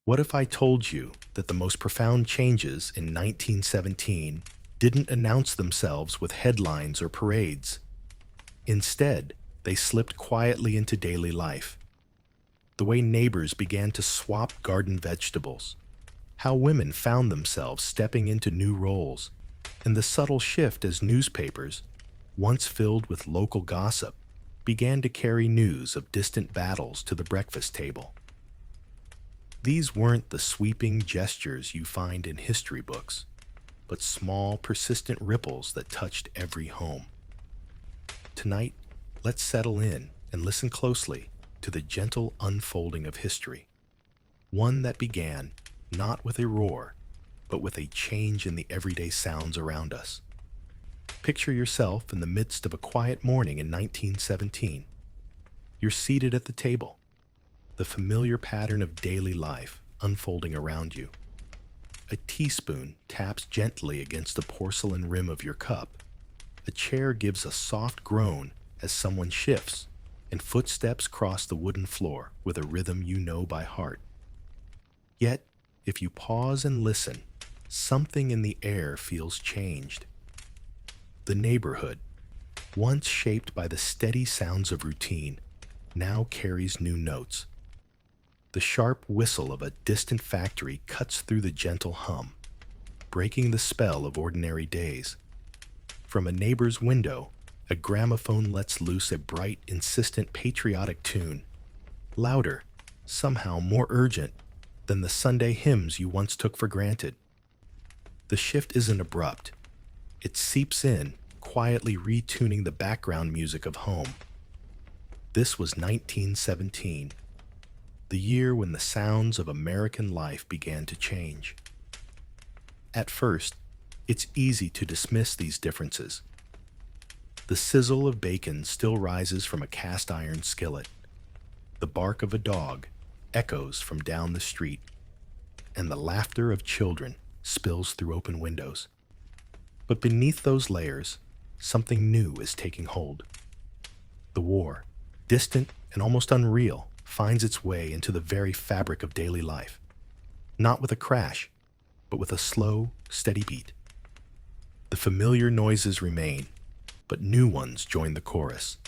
What if I told you that the most profound changes in 1917 didn't announce themselves with headlines or parades? Instead, they slipped quietly into daily life. The way neighbors began to swap garden vegetables, how women found themselves stepping into new roles, and the subtle shift as newspapers, once filled with local gossip, began to carry news of distant battles to the breakfast table. These weren't the sweeping gestures you find in history books, but small, persistent ripples that touched every home. Tonight, let's settle in and listen closely to the gentle unfolding of history, one that began not with a roar, but with a change in the everyday sounds around us. Picture yourself in the midst of a quiet morning in 1917. You're seated at the table, the familiar pattern of daily life unfolding around you. A teaspoon taps gently against the porcelain rim of your cup. A chair gives a soft groan as someone shifts, and footsteps cross the wooden floor with a rhythm you know by heart. Yet, if you pause and listen, something in the air feels changed. The neighborhood, once shaped by the steady sounds of routine, now carries new notes. The sharp whistle of a distant factory cuts through the gentle hum, breaking the spell of ordinary days. From a neighbor's window, a gramophone lets loose a bright, insistent patriotic tune, louder, somehow more urgent than the Sunday hymns you once took for granted. The shift isn't abrupt. It seeps in, quietly retuning the background music of home. This was 1917, the year when the sounds of American life began to change. At first, it's easy to dismiss these differences. The sizzle of bacon still rises from a cast iron skillet. The bark of a dog echoes from down the street, and the laughter of children spills through open windows. But beneath those layers, something new is taking hold. The war, distant and almost unreal, finds its way into the very fabric of daily life. Not with a crash, but with a slow, steady beat. The familiar noises remain, but new ones join the chorus.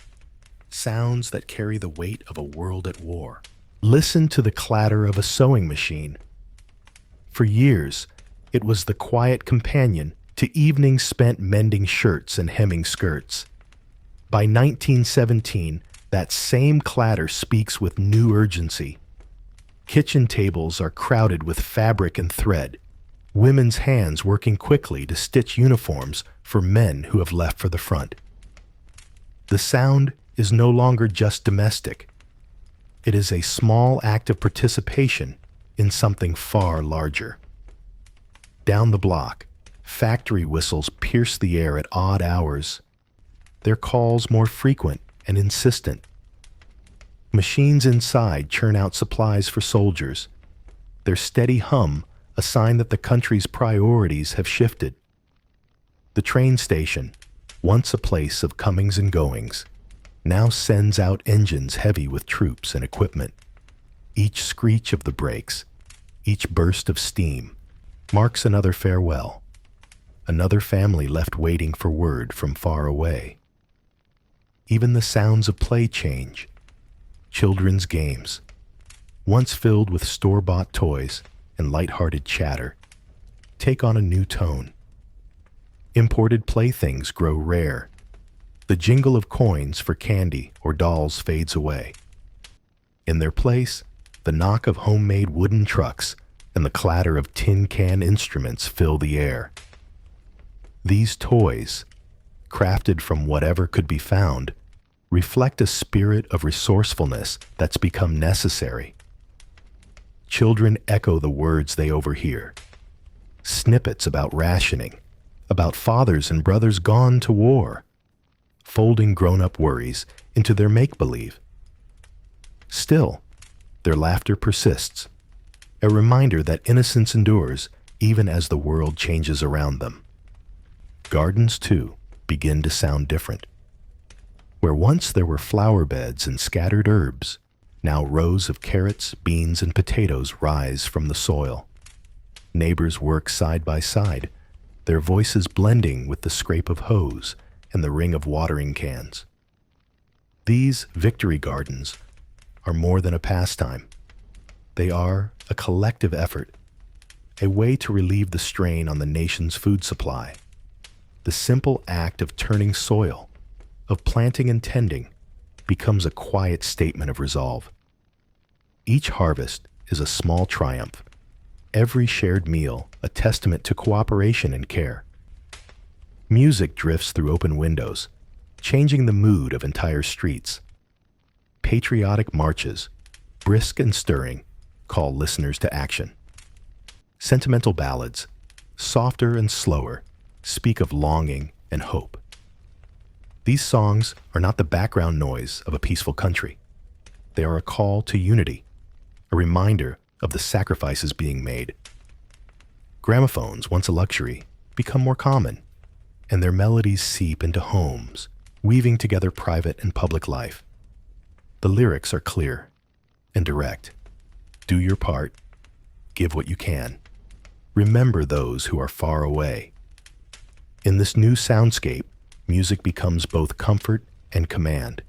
Sounds that carry the weight of a world at war. Listen to the clatter of a sewing machine. For years, it was the quiet companion to evenings spent mending shirts and hemming skirts. By 1917, that same clatter speaks with new urgency. Kitchen tables are crowded with fabric and thread, women's hands working quickly to stitch uniforms for men who have left for the front. The sound is no longer just domestic. It is a small act of participation in something far larger. Down the block, factory whistles pierce the air at odd hours, their calls more frequent and insistent. Machines inside churn out supplies for soldiers, their steady hum a sign that the country's priorities have shifted. The train station, once a place of comings and goings, now sends out engines heavy with troops and equipment. Each screech of the brakes, each burst of steam, marks another farewell, another family left waiting for word from far away. Even the sounds of play change. Children's games, once filled with store-bought toys and light-hearted chatter, take on a new tone. Imported playthings grow rare. The jingle of coins for candy or dolls fades away. In their place, the knock of homemade wooden trucks and the clatter of tin can instruments fill the air. These toys, crafted from whatever could be found, reflect a spirit of resourcefulness that's become necessary. Children echo the words they overhear. Snippets about rationing, about fathers and brothers gone to war, folding grown-up worries into their make-believe. Still, their laughter persists, a reminder that innocence endures even as the world changes around them. Gardens, too, begin to sound different. Where once there were flower beds and scattered herbs, Now rows of carrots, beans, and potatoes rise from the soil. Neighbors work side by side, their voices blending with the scrape of hose and the ring of watering cans. These victory gardens are more than a pastime. They are a collective effort, a way to relieve the strain on the nation's food supply. The simple act of turning soil, of planting and tending, becomes a quiet statement of resolve. Each harvest is a small triumph, every shared meal a testament to cooperation and care. Music drifts through open windows, changing the mood of entire streets. Patriotic marches, brisk and stirring, call listeners to action. Sentimental ballads, softer and slower, speak of longing and hope. These songs are not the background noise of a peaceful country. They are a call to unity, a reminder of the sacrifices being made. Gramophones, once a luxury, become more common, and their melodies seep into homes, weaving together private and public life. The lyrics are clear and direct. Do your part. Give what you can. Remember those who are far away. In this new soundscape, music becomes both comfort and command.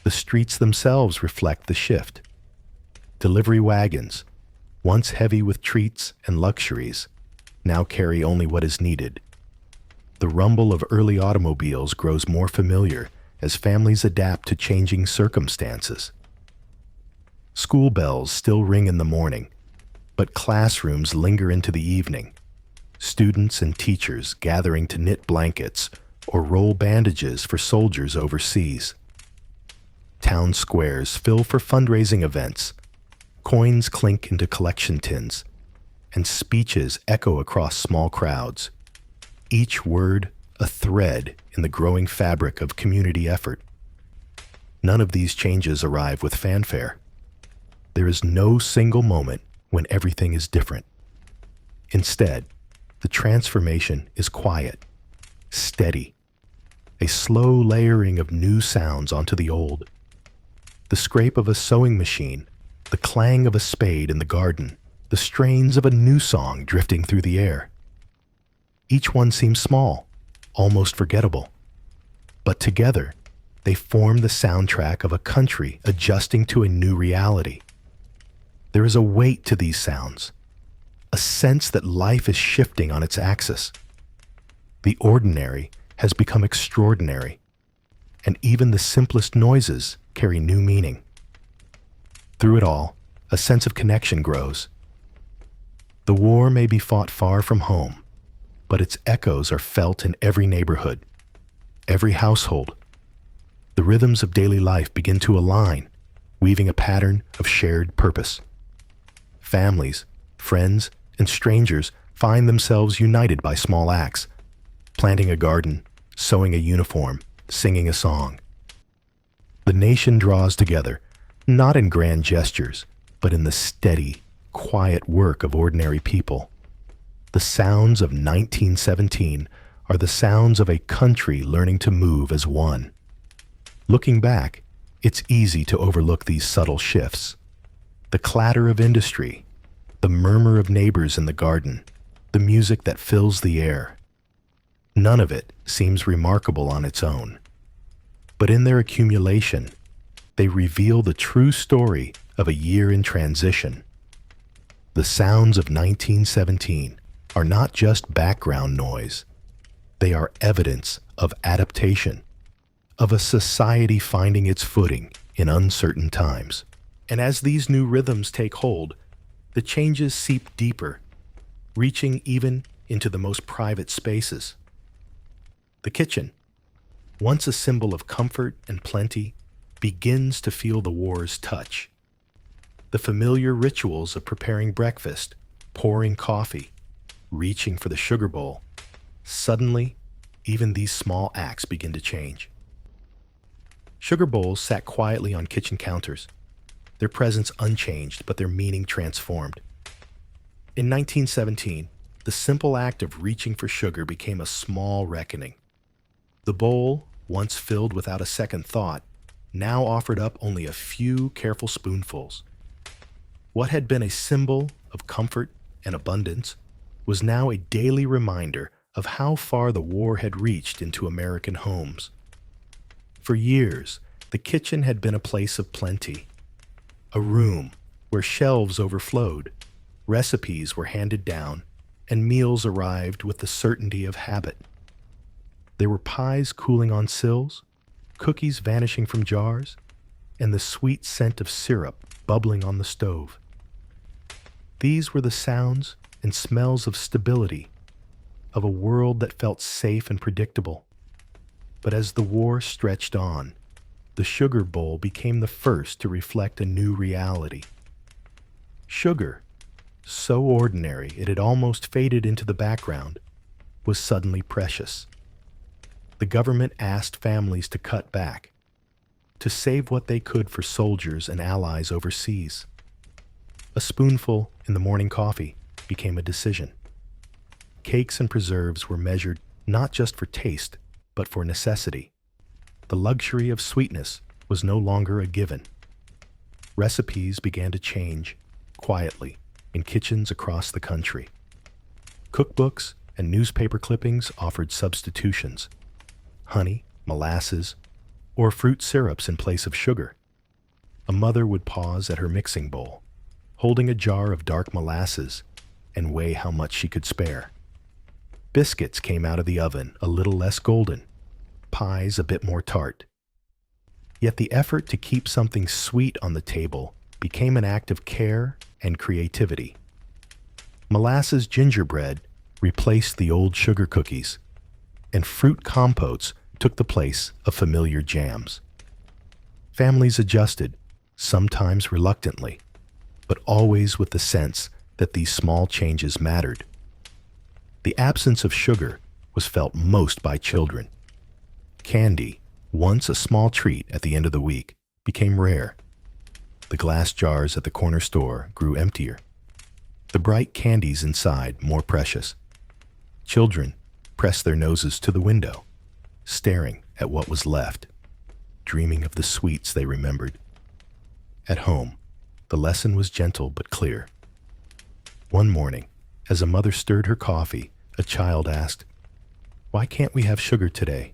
The streets themselves reflect the shift. Delivery wagons, once heavy with treats and luxuries, now carry only what is needed. The rumble of early automobiles grows more familiar as families adapt to changing circumstances. School bells still ring in the morning, but classrooms linger into the evening. Students and teachers gathering to knit blankets or roll bandages for soldiers overseas. Town squares fill for fundraising events. Coins clink into collection tins, and speeches echo across small crowds. Each word a thread in the growing fabric of community effort. None of these changes arrive with fanfare. There is no single moment when everything is different. Instead, the transformation is quiet, steady, a slow layering of new sounds onto the old. The scrape of a sewing machine, the clang of a spade in the garden, the strains of a new song drifting through the air. Each one seems small, almost forgettable, but together they form the soundtrack of a country adjusting to a new reality. There is a weight to these sounds, a sense that life is shifting on its axis. The ordinary has become extraordinary, and even the simplest noises carry new meaning. Through it all, a sense of connection grows. The war may be fought far from home, but its echoes are felt in every neighborhood, every household. The rhythms of daily life begin to align, weaving a pattern of shared purpose. Families, friends, and strangers find themselves united by small acts, planting a garden, sewing a uniform, singing a song. The nation draws together, not in grand gestures, but in the steady, quiet work of ordinary people. The sounds of 1917 are the sounds of a country learning to move as one. Looking back, it's easy to overlook these subtle shifts. The clatter of industry, the murmur of neighbors in the garden, the music that fills the air. None of it seems remarkable on its own. But in their accumulation, they reveal the true story of a year in transition. The sounds of 1917 are not just background noise. They are evidence of adaptation, of a society finding its footing in uncertain times. And as these new rhythms take hold, the changes seep deeper, reaching even into the most private spaces. The kitchen, once a symbol of comfort and plenty, begins to feel the war's touch. The familiar rituals of preparing breakfast, pouring coffee, reaching for the sugar bowl. Suddenly, even these small acts begin to change. Sugar bowls sat quietly on kitchen counters, their presence unchanged but their meaning transformed. In 1917, the simple act of reaching for sugar became a small reckoning. The bowl, once filled without a second thought, now offered up only a few careful spoonfuls. What had been a symbol of comfort and abundance was now a daily reminder of how far the war had reached into American homes. For years, the kitchen had been a place of plenty, a room where shelves overflowed, recipes were handed down, and meals arrived with the certainty of habit. There were pies cooling on sills, cookies vanishing from jars, and the sweet scent of syrup bubbling on the stove. These were the sounds and smells of stability, of a world that felt safe and predictable. But as the war stretched on, the sugar bowl became the first to reflect a new reality. Sugar, so ordinary it had almost faded into the background, was suddenly precious. The government asked families to cut back, to save what they could for soldiers and allies overseas. A spoonful in the morning coffee became a decision. Cakes and preserves were measured not just for taste, but for necessity. The luxury of sweetness was no longer a given. Recipes began to change, quietly, in kitchens across the country. Cookbooks and newspaper clippings offered substitutions: honey, molasses, or fruit syrups in place of sugar. A mother would pause at her mixing bowl, holding a jar of dark molasses, and weigh how much she could spare. Biscuits came out of the oven a little less golden, pies a bit more tart. Yet the effort to keep something sweet on the table became an act of care and creativity. Molasses gingerbread replaced the old sugar cookies, and fruit compotes took the place of familiar jams. Families adjusted, sometimes reluctantly, but always with the sense that these small changes mattered. The absence of sugar was felt most by children. Candy, once a small treat at the end of the week, became rare. The glass jars at the corner store grew emptier, the bright candies inside more precious. Children pressed their noses to the window, staring at what was left, dreaming of the sweets they remembered. At home, the lesson was gentle but clear. One morning, as a mother stirred her coffee, a child asked, "Why can't we have sugar today?"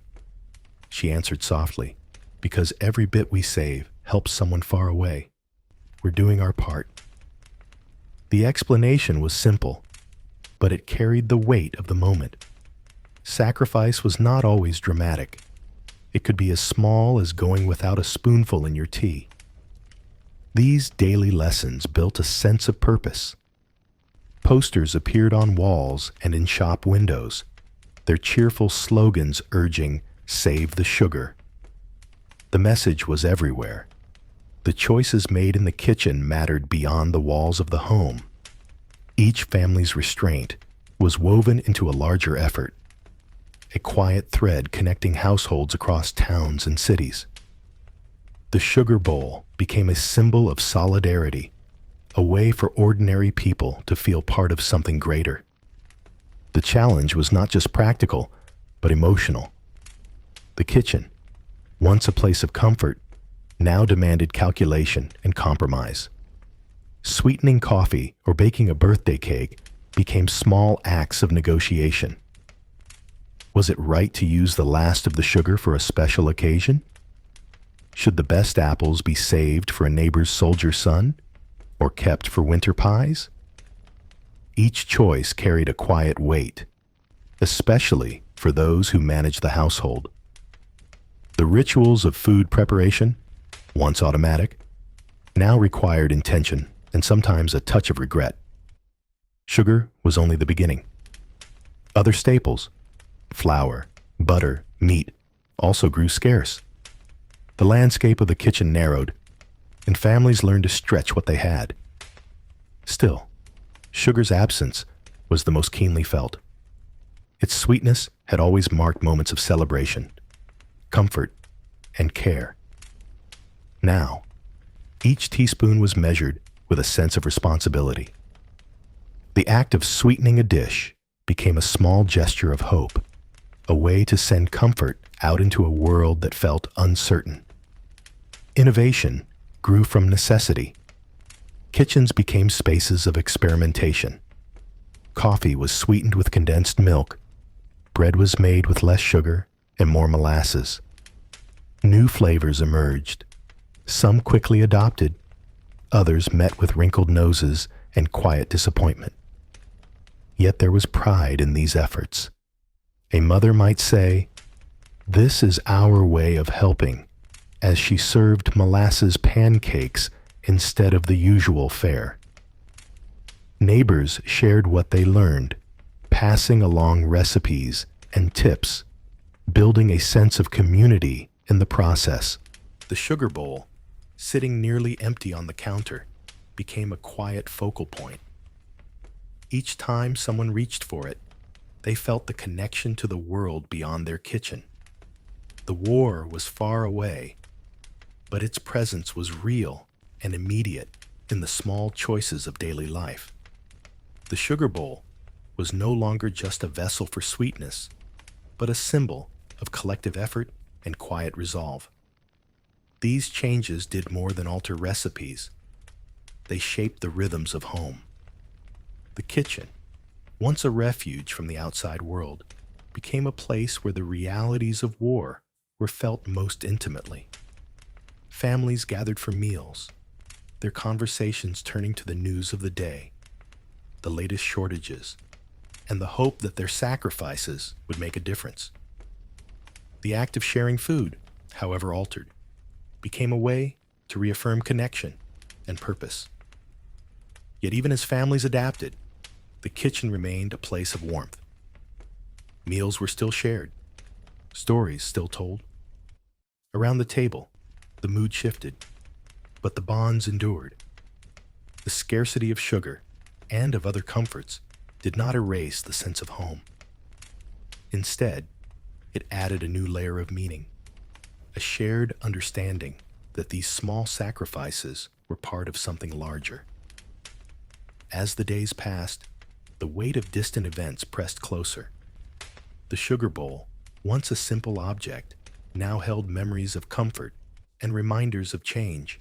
She answered softly, "Because every bit we save helps someone far away. We're doing our part." The explanation was simple, but it carried the weight of the moment. Sacrifice was not always dramatic. It could be as small as going without a spoonful in your tea. These daily lessons built a sense of purpose. Posters appeared on walls and in shop windows, their cheerful slogans urging, "Save the sugar." The message was everywhere. The choices made in the kitchen mattered beyond the walls of the home. Each family's restraint was woven into a larger effort, a quiet thread connecting households across towns and cities. The sugar bowl became a symbol of solidarity, a way for ordinary people to feel part of something greater. The challenge was not just practical, but emotional. The kitchen, once a place of comfort, now demanded calculation and compromise. Sweetening coffee or baking a birthday cake became small acts of negotiation. Was it right to use the last of the sugar for a special occasion? Should the best apples be saved for a neighbor's soldier son, or kept for winter pies? Each choice carried a quiet weight, especially for those who managed the household. The rituals of food preparation, once automatic, now required intention and sometimes a touch of regret. Sugar was only the beginning. Other staples, flour, butter, meat, also grew scarce. The landscape of the kitchen narrowed, and families learned to stretch what they had. Still, sugar's absence was the most keenly felt. Its sweetness had always marked moments of celebration, comfort, and care. Now, each teaspoon was measured with a sense of responsibility. The act of sweetening a dish became a small gesture of hope, a way to send comfort out into a world that felt uncertain. Innovation grew from necessity. Kitchens became spaces of experimentation. Coffee was sweetened with condensed milk. Bread was made with less sugar and more molasses. New flavors emerged. Some quickly adopted. Others met with wrinkled noses and quiet disappointment. Yet there was pride in these efforts. A mother might say, "This is our way of helping," as she served molasses pancakes instead of the usual fare. Neighbors shared what they learned, passing along recipes and tips, building a sense of community in the process. The sugar bowl, sitting nearly empty on the counter, became a quiet focal point. Each time someone reached for it, they felt the connection to the world beyond their kitchen. The war was far away, but its presence was real and immediate in the small choices of daily life. The sugar bowl was no longer just a vessel for sweetness, but a symbol of collective effort and quiet resolve. These changes did more than alter recipes. They shaped the rhythms of home. The kitchen, once a refuge from the outside world, became a place where the realities of war were felt most intimately. Families gathered for meals, their conversations turning to the news of the day, the latest shortages, and the hope that their sacrifices would make a difference. The act of sharing food, however altered, became a way to reaffirm connection and purpose. Yet even as families adapted, the kitchen remained a place of warmth. Meals were still shared, stories still told. Around the table, the mood shifted, but the bonds endured. The scarcity of sugar and of other comforts did not erase the sense of home. Instead, it added a new layer of meaning, a shared understanding that these small sacrifices were part of something larger. As the days passed, the weight of distant events pressed closer. The sugar bowl, once a simple object, now held memories of comfort and reminders of change.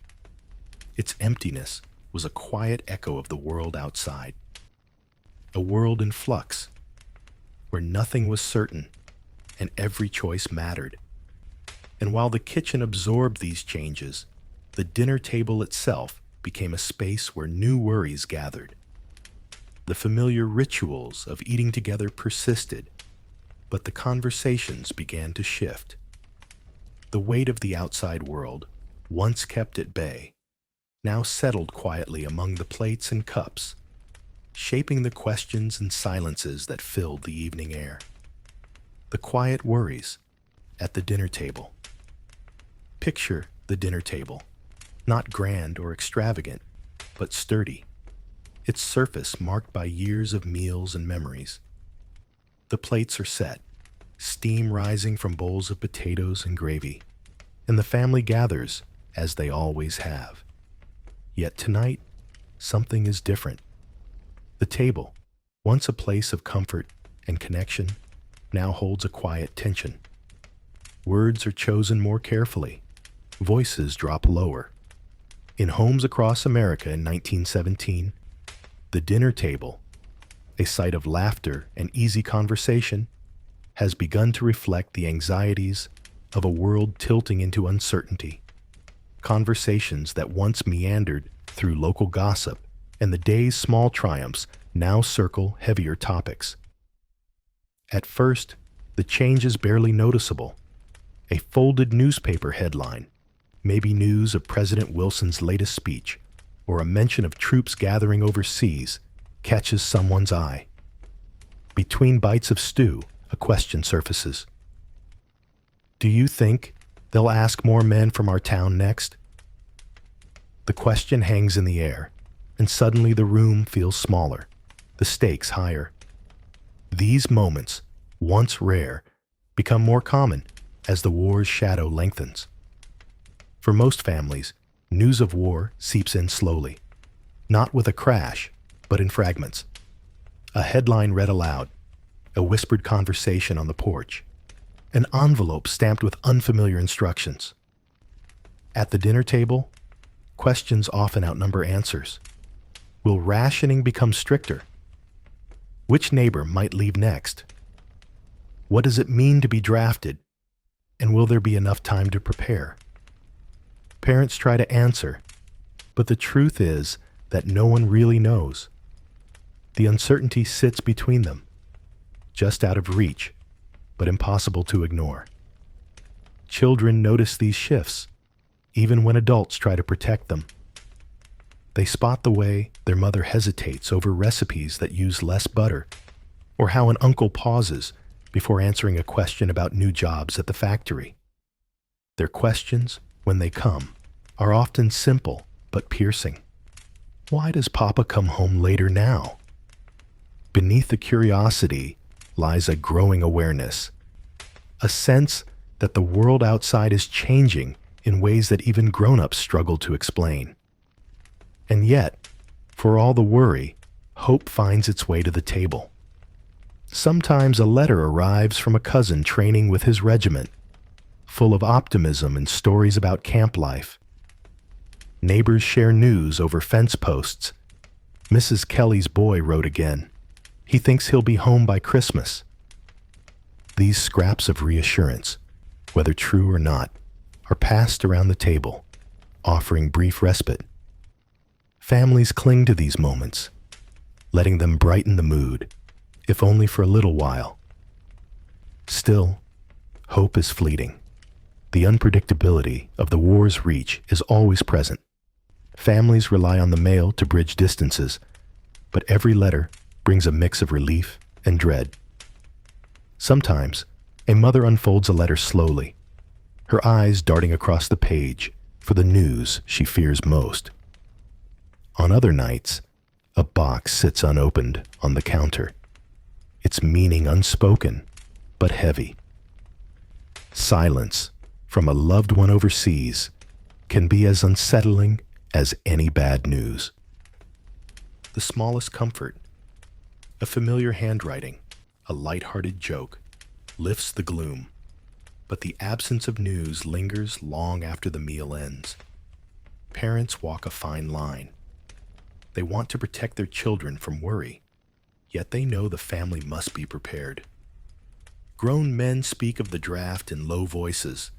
Its emptiness was a quiet echo of the world outside, a world in flux, where nothing was certain and every choice mattered. And while the kitchen absorbed these changes, the dinner table itself became a space where new worries gathered. The familiar rituals of eating together persisted, but the conversations began to shift. The weight of the outside world, once kept at bay, now settled quietly among the plates and cups, shaping the questions and silences that filled the evening air. The quiet worries at the dinner table. Picture the dinner table, not grand or extravagant, but sturdy, its surface marked by years of meals and memories. The plates are set, steam rising from bowls of potatoes and gravy, and the family gathers as they always have. Yet tonight, something is different. The table, once a place of comfort and connection, now holds a quiet tension. Words are chosen more carefully. Voices drop lower. In homes across America in 1917, the dinner table, a site of laughter and easy conversation, has begun to reflect the anxieties of a world tilting into uncertainty. Conversations that once meandered through local gossip and the day's small triumphs now circle heavier topics. At first, the change is barely noticeable. A folded newspaper headline, maybe news of President Wilson's latest speech, or a mention of troops gathering overseas, catches someone's eye. Between bites of stew, a question surfaces. Do you think they'll ask more men from our town next? The question hangs in the air, and suddenly the room feels smaller, the stakes higher. These moments, once rare, become more common as the war's shadow lengthens. For most families, news of war seeps in slowly, not with a crash, but in fragments. A headline read aloud, a whispered conversation on the porch, an envelope stamped with unfamiliar instructions. At the dinner table, questions often outnumber answers. Will rationing become stricter? Which neighbor might leave next? What does it mean to be drafted? And will there be enough time to prepare? Parents try to answer, but the truth is that no one really knows. The uncertainty sits between them, just out of reach, but impossible to ignore. Children notice these shifts, even when adults try to protect them. They spot the way their mother hesitates over recipes that use less butter, or how an uncle pauses before answering a question about new jobs at the factory. Their questions, when they come, are often simple but piercing. Why does Papa come home later now? Beneath the curiosity lies a growing awareness, a sense that the world outside is changing in ways that even grown-ups struggle to explain. And yet, for all the worry, hope finds its way to the table. Sometimes a letter arrives from a cousin training with his regiment, full of optimism and stories about camp life. Neighbors share news over fence posts. Mrs. Kelly's boy wrote again. He thinks he'll be home by Christmas. These scraps of reassurance, whether true or not, are passed around the table, offering brief respite. Families cling to these moments, letting them brighten the mood, if only for a little while. Still, hope is fleeting. The unpredictability of the war's reach is always present. Families rely on the mail to bridge distances, but every letter brings a mix of relief and dread. Sometimes, a mother unfolds a letter slowly, her eyes darting across the page for the news she fears most. On other nights, a box sits unopened on the counter, its meaning unspoken but heavy. Silence from a loved one overseas can be as unsettling as any bad news. The smallest comfort, a familiar handwriting, a light-hearted joke, lifts the gloom, but the absence of news lingers long after the meal ends. Parents walk a fine line. They want to protect their children from worry, yet they know the family must be prepared. Grown men speak of the draft in low voices,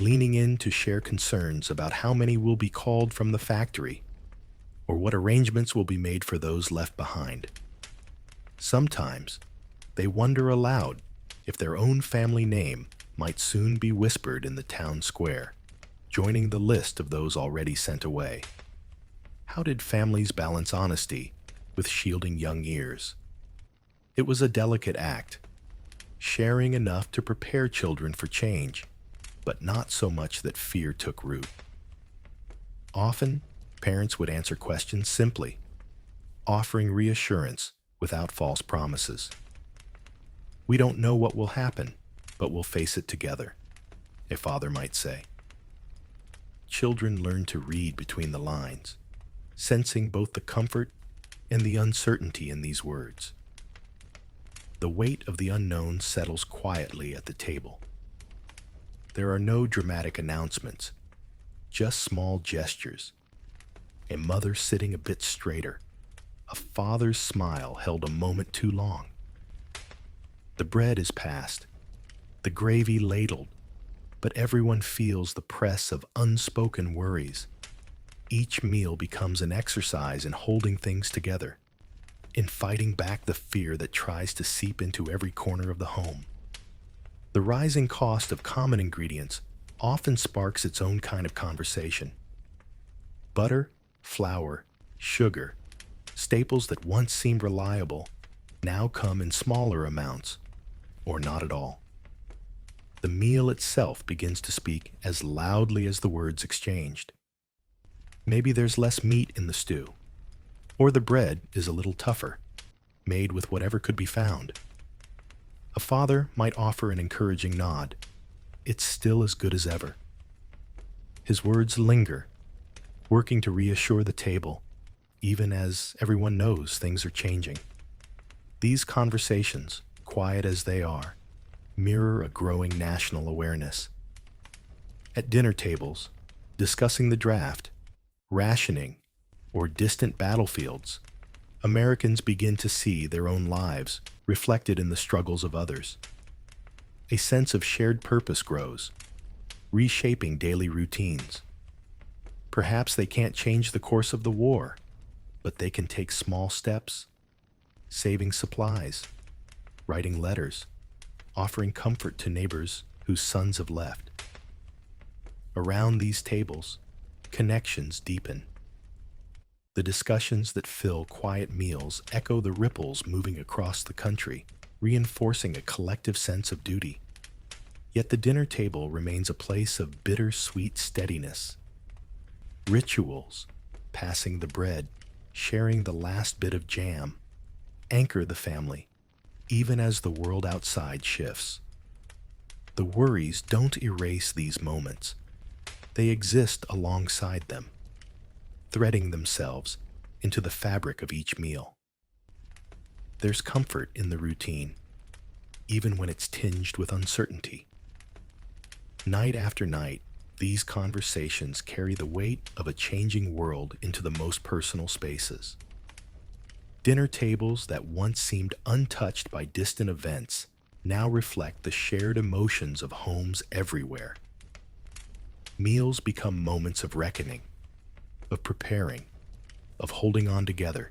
leaning in to share concerns about how many will be called from the factory, or what arrangements will be made for those left behind. Sometimes, they wonder aloud if their own family name might soon be whispered in the town square, joining the list of those already sent away. How did families balance honesty with shielding young ears? It was a delicate act, sharing enough to prepare children for change, but not so much that fear took root. Often, parents would answer questions simply, offering reassurance without false promises. We don't know what will happen, but we'll face it together, a father might say. Children learn to read between the lines, sensing both the comfort and the uncertainty in these words. The weight of the unknown settles quietly at the table. There are no dramatic announcements, just small gestures. A mother sitting a bit straighter, a father's smile held a moment too long. The bread is passed, the gravy ladled, but everyone feels the press of unspoken worries. Each meal becomes an exercise in holding things together, in fighting back the fear that tries to seep into every corner of the home. The rising cost of common ingredients often sparks its own kind of conversation. Butter, flour, sugar, staples that once seemed reliable, now come in smaller amounts, or not at all. The meal itself begins to speak as loudly as the words exchanged. Maybe there's less meat in the stew, or the bread is a little tougher, made with whatever could be found. A father might offer an encouraging nod. It's still as good as ever. His words linger, working to reassure the table, even as everyone knows things are changing. These conversations, quiet as they are, mirror a growing national awareness. At dinner tables, Discussing the draft, rationing, or distant battlefields, Americans begin to see their own lives reflected in the struggles of others. A sense of shared purpose grows, reshaping daily routines. Perhaps they can't change the course of the war, but they can take small steps, saving supplies, writing letters, offering comfort to neighbors whose sons have left. Around these tables, connections deepen. The discussions that fill quiet meals echo the ripples moving across the country, reinforcing a collective sense of duty. Yet the dinner table remains a place of bittersweet steadiness. Rituals, passing the bread, sharing the last bit of jam, anchor the family, even as the world outside shifts. The worries don't erase these moments. They exist alongside them, threading themselves into the fabric of each meal. There's comfort in the routine, even when it's tinged with uncertainty. Night after night, these conversations carry the weight of a changing world into the most personal spaces. Dinner tables that once seemed untouched by distant events now reflect the shared emotions of homes everywhere. Meals become moments of reckoning, of preparing, of holding on together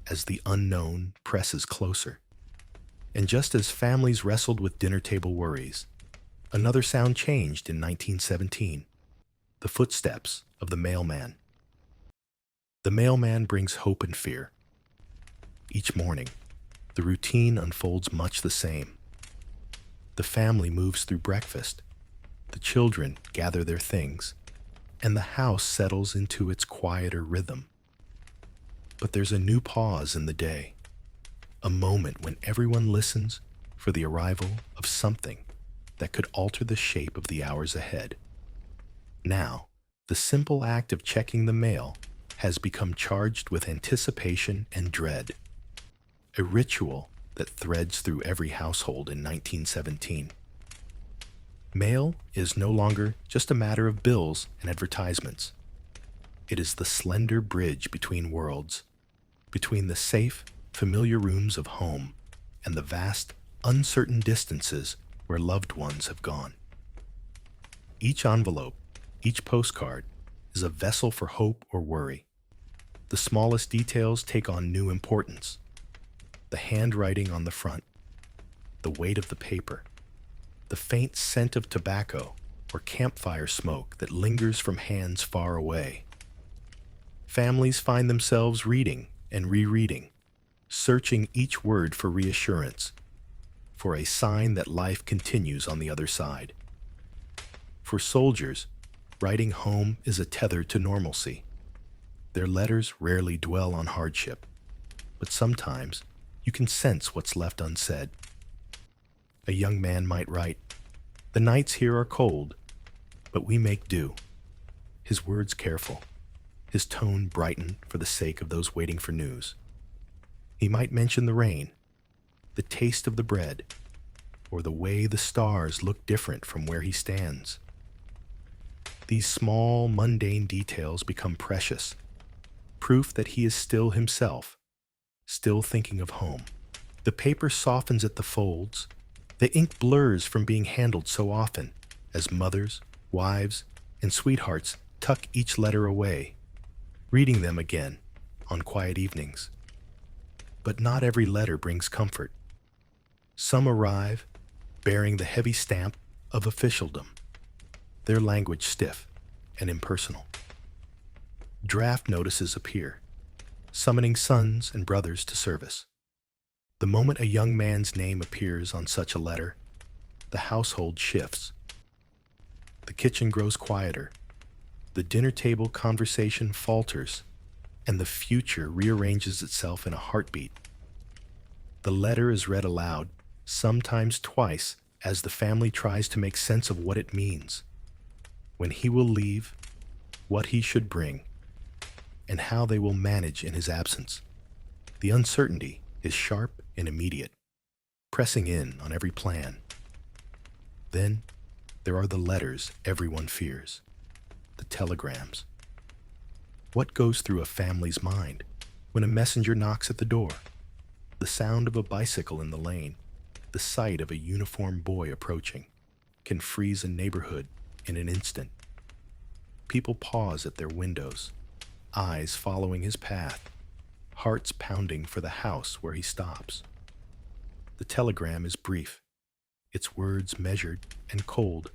as the unknown presses closer. And just as families wrestled with dinner table worries, another sound changed in 1917, the footsteps of the mailman. The mailman brings hope and fear. Each morning, the routine unfolds much the same. The family moves through breakfast, the children gather their things, and the house settles into its quieter rhythm. But there's a new pause in the day, a moment when everyone listens for the arrival of something that could alter the shape of the hours ahead. Now, the simple act of checking the mail has become charged with anticipation and dread, a ritual that threads through every household in 1917. Mail is no longer just a matter of bills and advertisements. It is the slender bridge between worlds, between the safe, familiar rooms of home and the vast, uncertain distances where loved ones have gone. Each envelope, each postcard, is a vessel for hope or worry. The smallest details take on new importance. The handwriting on the front, the weight of the paper, the faint scent of tobacco or campfire smoke that lingers from hands far away. Families find themselves reading and rereading, searching each word for reassurance, for a sign that life continues on the other side. For soldiers, writing home is a tether to normalcy. Their letters rarely dwell on hardship, but sometimes you can sense what's left unsaid. A young man might write, "The nights here are cold, but we make do." His words careful, his tone brightened for the sake of those waiting for news. He might mention the rain, the taste of the bread, or the way the stars look different from where he stands. These small, mundane details become precious, proof that he is still himself, still thinking of home. The paper softens at the folds. The ink blurs from being handled so often, as mothers, wives, and sweethearts tuck each letter away, reading them again on quiet evenings. But not every letter brings comfort. Some arrive bearing the heavy stamp of officialdom, their language stiff and impersonal. Draft notices appear, summoning sons and brothers to service. The moment a young man's name appears on such a letter, the household shifts. The kitchen grows quieter, the dinner table conversation falters, and the future rearranges itself in a heartbeat. The letter is read aloud, sometimes twice, as the family tries to make sense of what it means, when he will leave, what he should bring, and how they will manage in his absence. The uncertainty is sharp and immediate, pressing in on every plan. Then there are the letters everyone fears. the telegrams. What goes through a family's mind when a messenger knocks at the door? The sound of a bicycle in the lane, the sight of a uniformed boy approaching, can freeze a neighborhood in an instant. People pause at their windows, eyes following his path, hearts pounding for the house where he stops. The telegram is brief, its words measured and cold.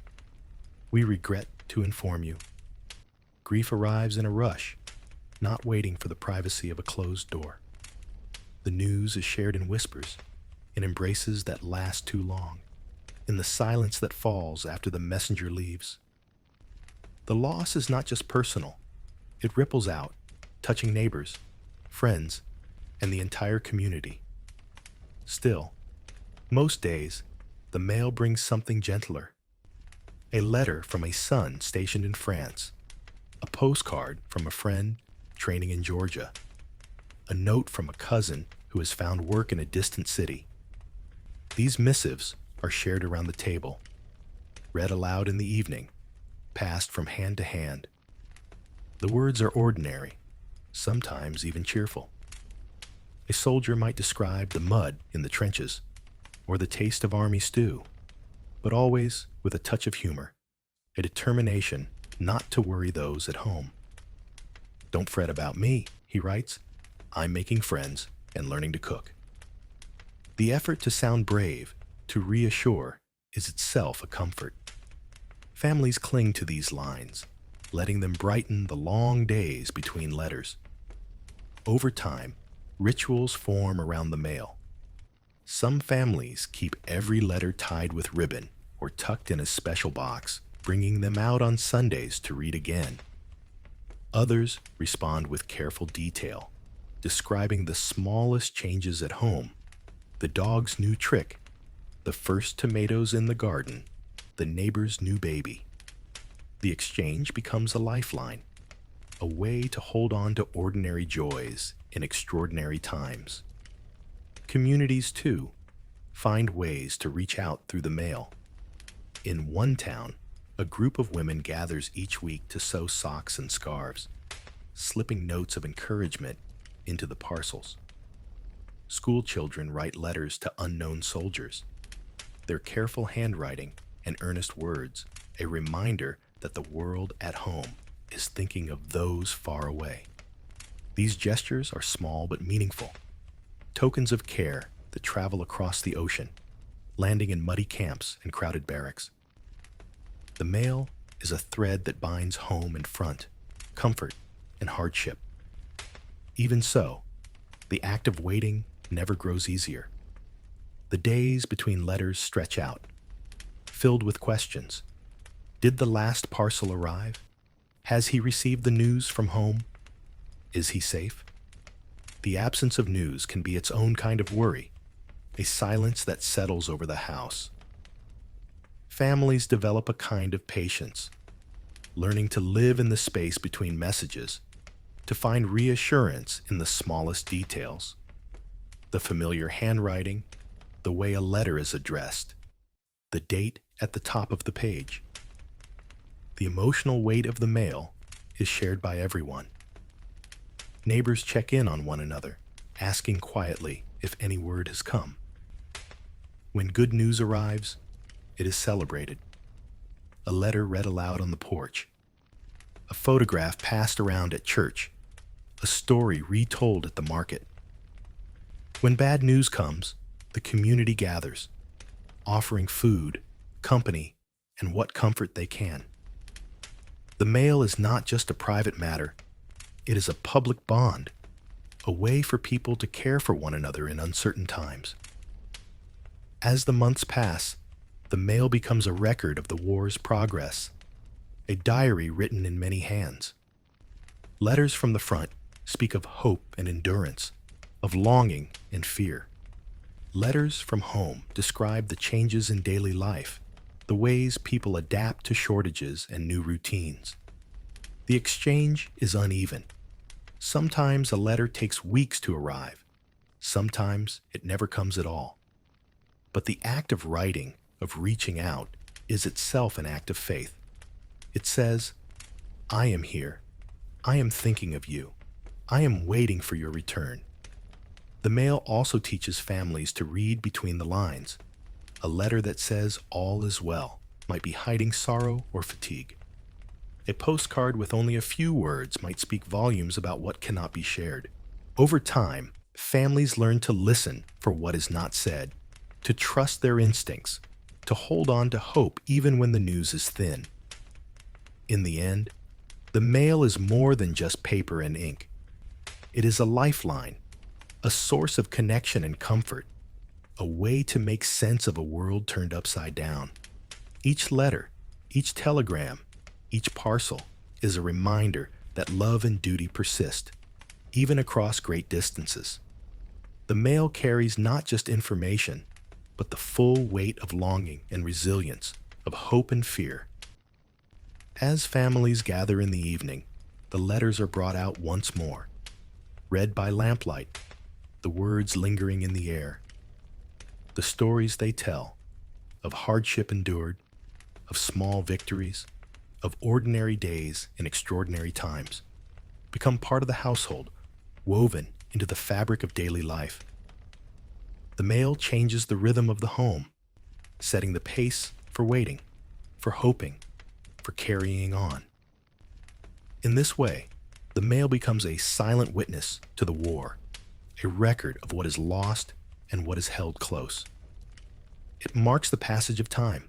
We regret to inform you. Grief arrives in a rush, not waiting for the privacy of a closed door. The news is shared in whispers, in embraces that last too long, in the silence that falls after the messenger leaves. The loss is not just personal. It ripples out, touching neighbors, friends, and the entire community. Still, most days, the mail brings something gentler. A letter from a son stationed in France, a postcard from a friend training in Georgia, a note from a cousin who has found work in a distant city. These missives are shared around the table, read aloud in the evening, passed from hand to hand. The words are ordinary, sometimes even cheerful. A soldier might describe the mud in the trenches or the taste of army stew, but always with a touch of humor, a determination not to worry those at home. "Don't fret about me," he writes. "I'm making friends and learning to cook." The effort to sound brave, to reassure, is itself a comfort. Families cling to these lines, letting them brighten the long days between letters. Over time, rituals form around the mail. Some families keep every letter tied with ribbon or tucked in a special box, bringing them out on Sundays to read again. Others respond with careful detail, describing the smallest changes at home, the dog's new trick, the first tomatoes in the garden, the neighbor's new baby. The exchange becomes a lifeline, a way to hold on to ordinary joys in extraordinary times. Communities, too, find ways to reach out through the mail. In one town, a group of women gathers each week to sew socks and scarves, slipping notes of encouragement into the parcels. School children write letters to unknown soldiers, their careful handwriting and earnest words a reminder that the world at home is thinking of those far away. These gestures are small but meaningful, tokens of care that travel across the ocean, landing in muddy camps and crowded barracks. The mail is a thread that binds home and front, comfort and hardship. Even so, the act of waiting never grows easier. The days between letters stretch out, filled with questions. Did the last parcel arrive? Has he received the news from home? Is he safe? The absence of news can be its own kind of worry, a silence that settles over the house. Families develop a kind of patience, learning to live in the space between messages, to find reassurance in the smallest details. The familiar handwriting, the way a letter is addressed, the date at the top of the page. The emotional weight of the mail is shared by everyone. Neighbors check in on one another, asking quietly if any word has come. When good news arrives, it is celebrated. A letter read aloud on the porch, a photograph passed around at church, a story retold at the market. When bad news comes, the community gathers, offering food, company, and what comfort they can. The mail is not just a private matter. It is a public bond, a way for people to care for one another in uncertain times. As the months pass, the mail becomes a record of the war's progress, a diary written in many hands. Letters from the front speak of hope and endurance, of longing and fear. Letters from home describe the changes in daily life, the ways people adapt to shortages and new routines. The exchange is uneven. Sometimes a letter takes weeks to arrive. Sometimes it never comes at all. But the act of writing, of reaching out, is itself an act of faith. It says, I am here. I am thinking of you. I am waiting for your return. The mail also teaches families to read between the lines. A letter that says all is well might be hiding sorrow or fatigue. A postcard with only a few words might speak volumes about what cannot be shared. Over time, families learn to listen for what is not said, to trust their instincts, to hold on to hope even when the news is thin. In the end, the mail is more than just paper and ink. It is a lifeline, a source of connection and comfort, a way to make sense of a world turned upside down. Each letter, each telegram, each parcel is a reminder that love and duty persist, even across great distances. The mail carries not just information, but the full weight of longing and resilience, of hope and fear. As families gather in the evening, the letters are brought out once more, read by lamplight, the words lingering in the air. The stories they tell of hardship endured, of small victories, of ordinary days in extraordinary times, become part of the household, woven into the fabric of daily life. The mail changes the rhythm of the home, setting the pace for waiting, for hoping, for carrying on. In this way, the mail becomes a silent witness to the war, a record of what is lost and what is held close. It marks the passage of time,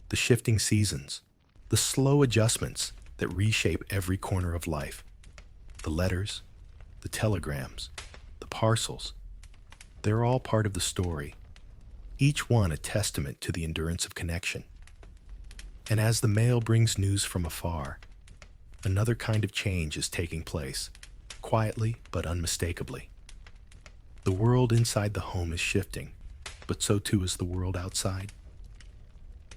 the shifting seasons, the slow adjustments that reshape every corner of life. The letters, the telegrams, the parcels, they're all part of the story, each one a testament to the endurance of connection. And as the mail brings news from afar, another kind of change is taking place, quietly but unmistakably. The world inside the home is shifting, but so too is the world outside.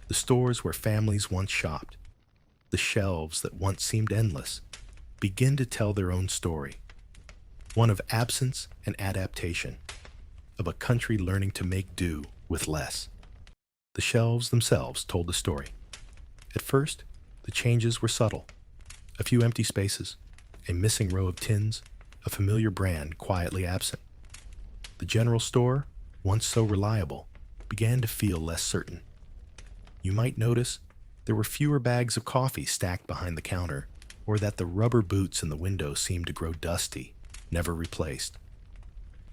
The stores where families once shopped, the shelves that once seemed endless, begin to tell their own story, one of absence and adaptation, of a country learning to make do with less. The shelves themselves told the story. At first, the changes were subtle. A few empty spaces, a missing row of tins, a familiar brand quietly absent. The general store, once so reliable, began to feel less certain. You might notice there were fewer bags of coffee stacked behind the counter, or that the rubber boots in the window seemed to grow dusty, never replaced.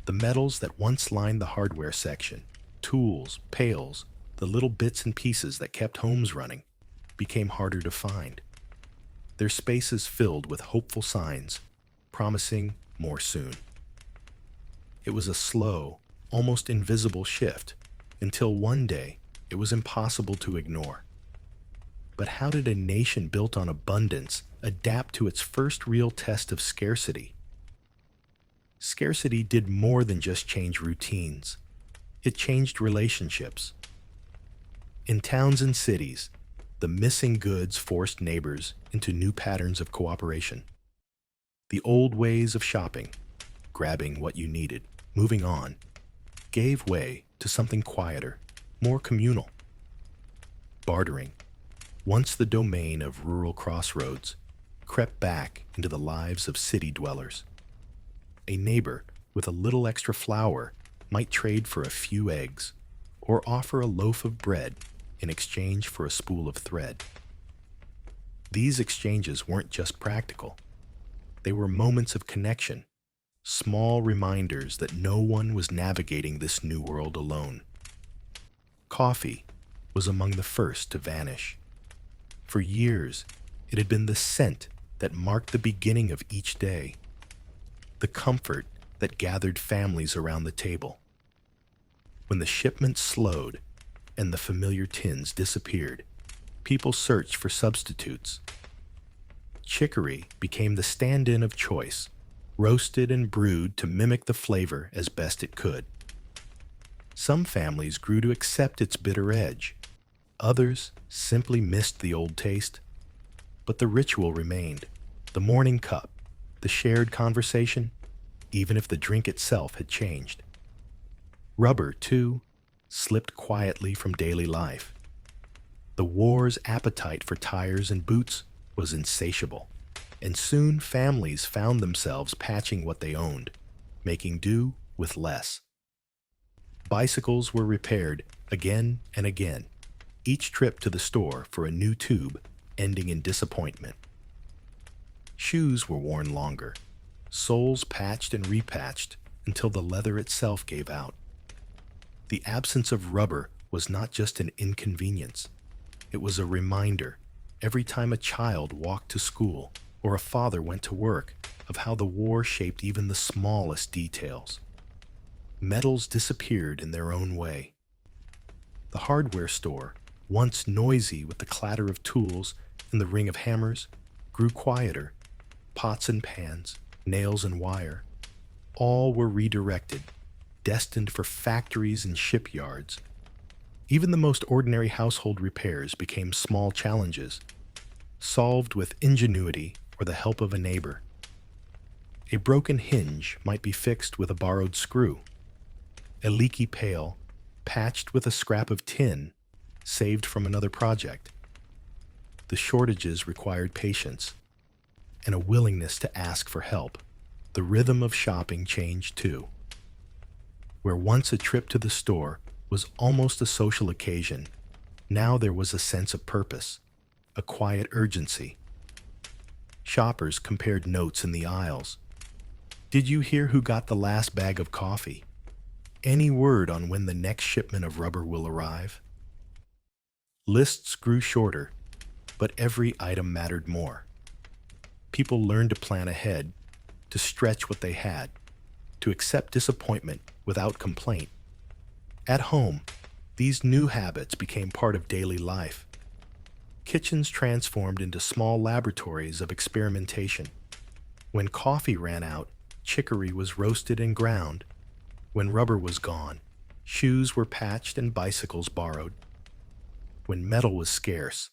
The metals that once lined the hardware section, tools, pails, the little bits and pieces that kept homes running, became harder to find. Their spaces filled with hopeful signs, promising more soon. It was a slow, almost invisible shift, until one day it was impossible to ignore. But how did a nation built on abundance adapt to its first real test of scarcity? Scarcity did more than just change routines. It changed relationships. In towns and cities, the missing goods forced neighbors into new patterns of cooperation. The old ways of shopping, grabbing what you needed, moving on, gave way to something quieter, more communal. Bartering, once the domain of rural crossroads, crept back into the lives of city dwellers. A neighbor with a little extra flour might trade for a few eggs or offer a loaf of bread in exchange for a spool of thread. These exchanges weren't just practical. They were moments of connection, small reminders that no one was navigating this new world alone. Coffee was among the first to vanish. For years, it had been the scent that marked the beginning of each day, the comfort that gathered families around the table. When the shipments slowed and the familiar tins disappeared, people searched for substitutes. Chicory became the stand-in of choice, roasted and brewed to mimic the flavor as best it could. Some families grew to accept its bitter edge. Others simply missed the old taste. But the ritual remained, the morning cup, the shared conversation, even if the drink itself had changed. Rubber, too, slipped quietly from daily life. The war's appetite for tires and boots was insatiable. and soon families found themselves patching what they owned, making do with less. Bicycles were repaired again and again, each trip to the store for a new tube ending in disappointment. Shoes were worn longer, soles patched and repatched until the leather itself gave out. The absence of rubber was not just an inconvenience, it was a reminder every time a child walked to school or a father went to work of how the war shaped even the smallest details. Metals disappeared in their own way. The hardware store, once noisy with the clatter of tools and the ring of hammers, grew quieter. Pots and pans, nails and wire, all were redirected, destined for factories and shipyards. Even the most ordinary household repairs became small challenges, solved with ingenuity or the help of a neighbor. A broken hinge might be fixed with a borrowed screw. A leaky pail, patched with a scrap of tin, saved from another project. The shortages required patience and a willingness to ask for help. The rhythm of shopping changed too. Where once a trip to the store was almost a social occasion, now there was a sense of purpose, a quiet urgency. Shoppers compared notes in the aisles. Did you hear who got the last bag of coffee? Any word on when the next shipment of rubber will arrive? Lists grew shorter, but every item mattered more. People learned to plan ahead, to stretch what they had, to accept disappointment without complaint. At home, these new habits became part of daily life. Kitchens transformed into small laboratories of experimentation. When coffee ran out, chicory was roasted and ground. When rubber was gone, shoes were patched and bicycles borrowed. When metal was scarce,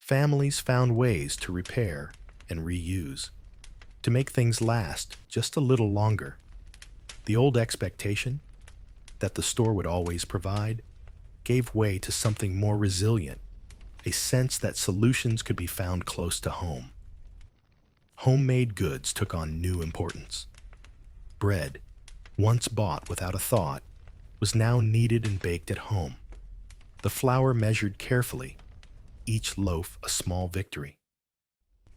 families found ways to repair and reuse, to make things last just a little longer. The old expectation that the store would always provide gave way to something more resilient, a sense that solutions could be found close to home. Homemade goods took on new importance. Bread, once bought without a thought, was now kneaded and baked at home. The flour measured carefully, each loaf a small victory.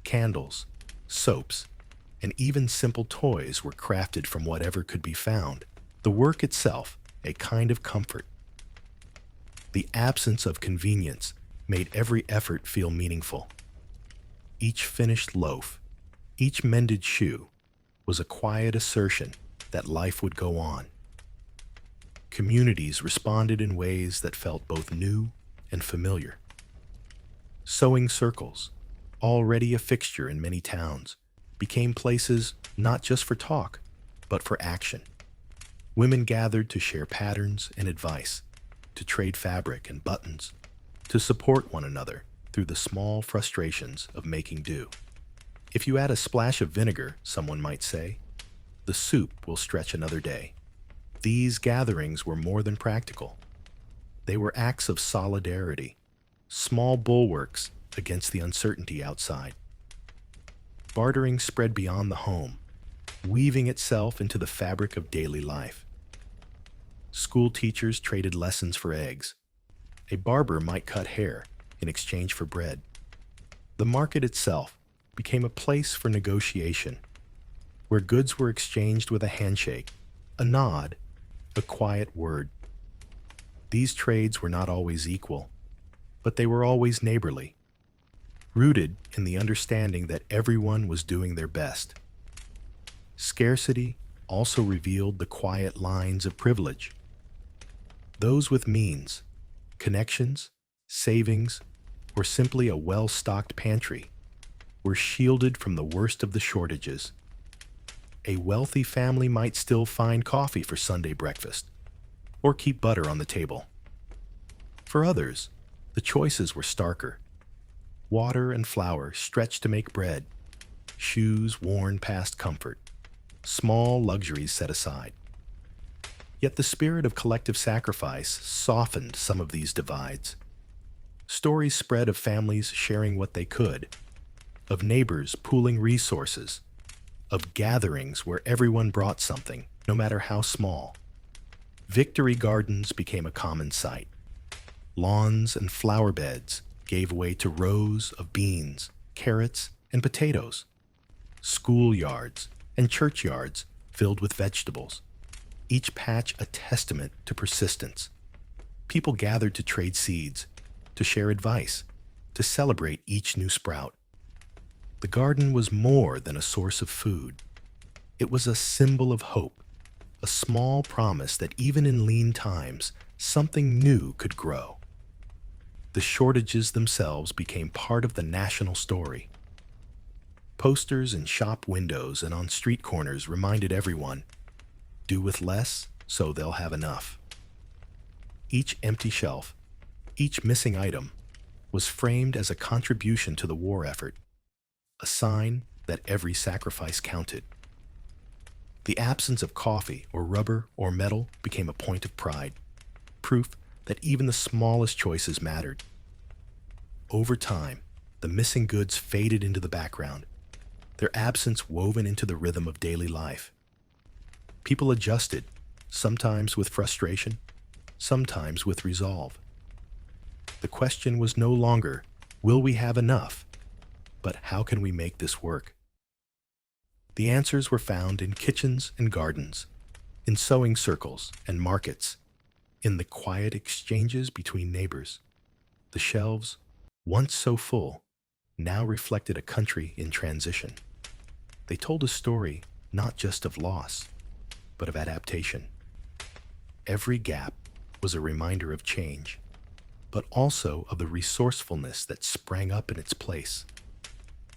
Candles, soaps, and even simple toys were crafted from whatever could be found. The work itself, a kind of comfort. The absence of convenience made every effort feel meaningful. Each finished loaf, each mended shoe, was a quiet assertion that life would go on. Communities responded in ways that felt both new and familiar. Sewing circles, already a fixture in many towns, became places not just for talk, but for action. Women gathered to share patterns and advice, to trade fabric and buttons, to support one another through the small frustrations of making do. If you add a splash of vinegar, someone might say, the soup will stretch another day. These gatherings were more than practical. They were acts of solidarity, small bulwarks against the uncertainty outside. Bartering spread beyond the home, weaving itself into the fabric of daily life. School teachers traded lessons for eggs. A barber might cut hair in exchange for bread. The market itself became a place for negotiation, where goods were exchanged with a handshake, a nod, a quiet word. These trades were not always equal, but they were always neighborly, rooted in the understanding that everyone was doing their best. Scarcity also revealed the quiet lines of privilege. Those with means, connections, savings, or simply a well-stocked pantry were shielded from the worst of the shortages. A wealthy family might still find coffee for Sunday breakfast, or keep butter on the table. For others, the choices were starker. Water and flour stretched to make bread, shoes worn past comfort, small luxuries set aside. Yet the spirit of collective sacrifice softened some of these divides. Stories spread of families sharing what they could, of neighbors pooling resources, of gatherings where everyone brought something, no matter how small. Victory gardens became a common sight. Lawns and flower beds gave way to rows of beans, carrots, and potatoes. Schoolyards and churchyards filled with vegetables, each patch a testament to persistence. People gathered to trade seeds, to share advice, to celebrate each new sprout. The garden was more than a source of food. It was a symbol of hope, a small promise that even in lean times, something new could grow. The shortages themselves became part of the national story. Posters in shop windows and on street corners reminded everyone, do with less so they'll have enough. Each empty shelf, each missing item, was framed as a contribution to the war effort, a sign that every sacrifice counted. The absence of coffee or rubber or metal became a point of pride, proof that even the smallest choices mattered. Over time, the missing goods faded into the background, their absence woven into the rhythm of daily life. People adjusted, sometimes with frustration, sometimes with resolve. The question was no longer, will we have enough? But how can we make this work? The answers were found in kitchens and gardens, in sewing circles and markets, in the quiet exchanges between neighbors. The shelves, once so full, now reflected a country in transition. They told a story not just of loss, but of adaptation. Every gap was a reminder of change, but also of the resourcefulness that sprang up in its place.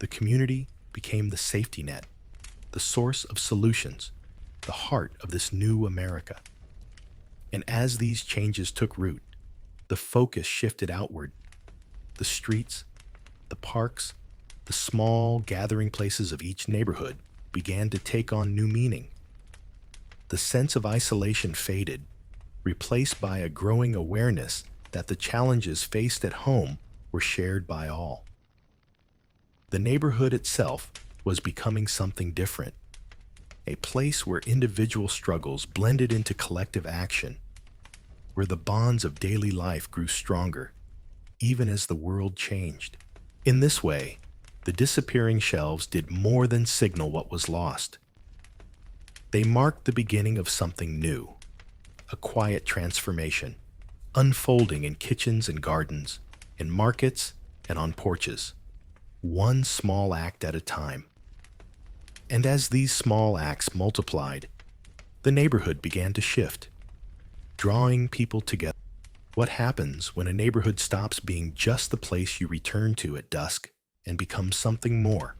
The community became the safety net, the source of solutions, the heart of this new America. And as these changes took root, the focus shifted outward. The streets, the parks, the small gathering places of each neighborhood began to take on new meaning. The sense of isolation faded, replaced by a growing awareness that the challenges faced at home were shared by all. The neighborhood itself was becoming something different, a place where individual struggles blended into collective action, where the bonds of daily life grew stronger, even as the world changed. In this way, the disappearing shelves did more than signal what was lost. They marked the beginning of something new, a quiet transformation, unfolding in kitchens and gardens, in markets and on porches, one small act at a time. And as these small acts multiplied, the neighborhood began to shift, drawing people together. What happens when a neighborhood stops being just the place you return to at dusk and becomes something more?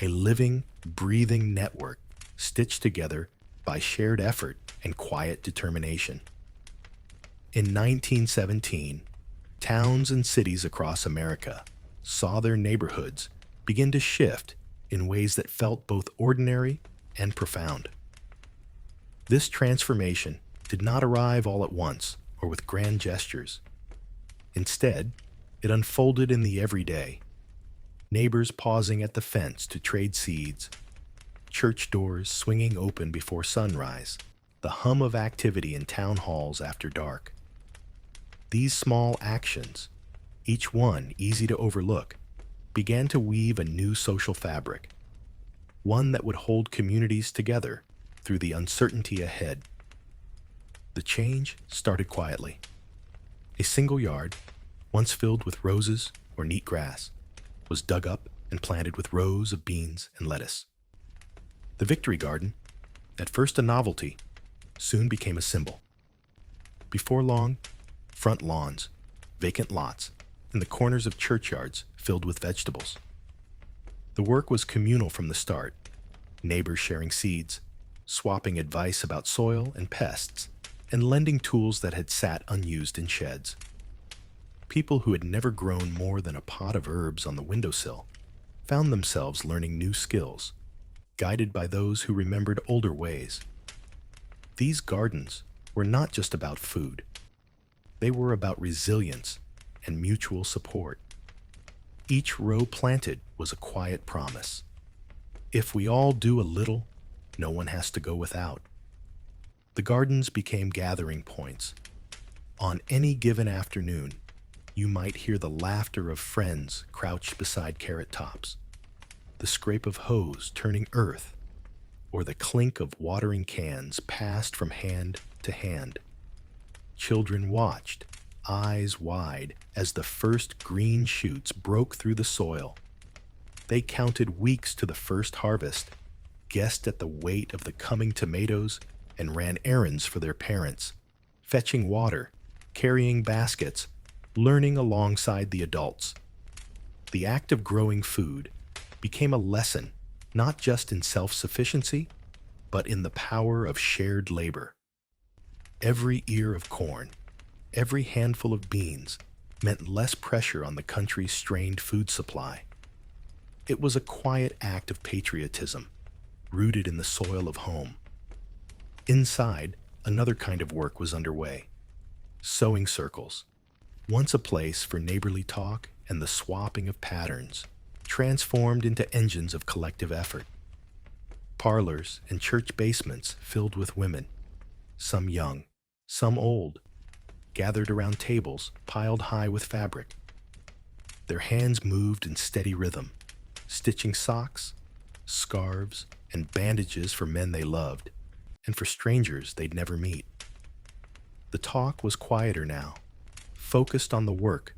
A living, breathing network stitched together by shared effort and quiet determination. In 1917, towns and cities across America saw their neighborhoods begin to shift in ways that felt both ordinary and profound. This transformation did not arrive all at once or with grand gestures. Instead, it unfolded in the everyday. Neighbors pausing at the fence to trade seeds, church doors swinging open before sunrise, the hum of activity in town halls after dark. These small actions, each one easy to overlook, began to weave a new social fabric, one that would hold communities together through the uncertainty ahead. The change started quietly. A single yard, once filled with roses or neat grass, was dug up and planted with rows of beans and lettuce. The Victory Garden, at first a novelty, soon became a symbol. Before long, front lawns, vacant lots, and the corners of churchyards filled with vegetables. The work was communal from the start, neighbors sharing seeds, swapping advice about soil and pests, and lending tools that had sat unused in sheds. People who had never grown more than a pot of herbs on the windowsill found themselves learning new skills, guided by those who remembered older ways. These gardens were not just about food. They were about resilience and mutual support. Each row planted was a quiet promise. If we all do a little, no one has to go without. The gardens became gathering points. On any given afternoon, you might hear the laughter of friends crouched beside carrot tops, the scrape of hose turning earth, or the clink of watering cans passed from hand to hand. Children watched, eyes wide, as the first green shoots broke through the soil. They counted weeks to the first harvest, guessed at the weight of the coming tomatoes, and ran errands for their parents, fetching water, carrying baskets, learning alongside the adults. The act of growing food became a lesson not just in self-sufficiency, but in the power of shared labor. Every ear of corn, every handful of beans meant less pressure on the country's strained food supply. It was a quiet act of patriotism, rooted in the soil of home. Inside, another kind of work was underway. Sewing circles, once a place for neighborly talk and the swapping of patterns, transformed into engines of collective effort. Parlors and church basements filled with women, some young, some old, gathered around tables piled high with fabric. Their hands moved in steady rhythm, stitching socks, scarves, and bandages for men they loved, and for strangers they'd never meet. The talk was quieter now, focused on the work,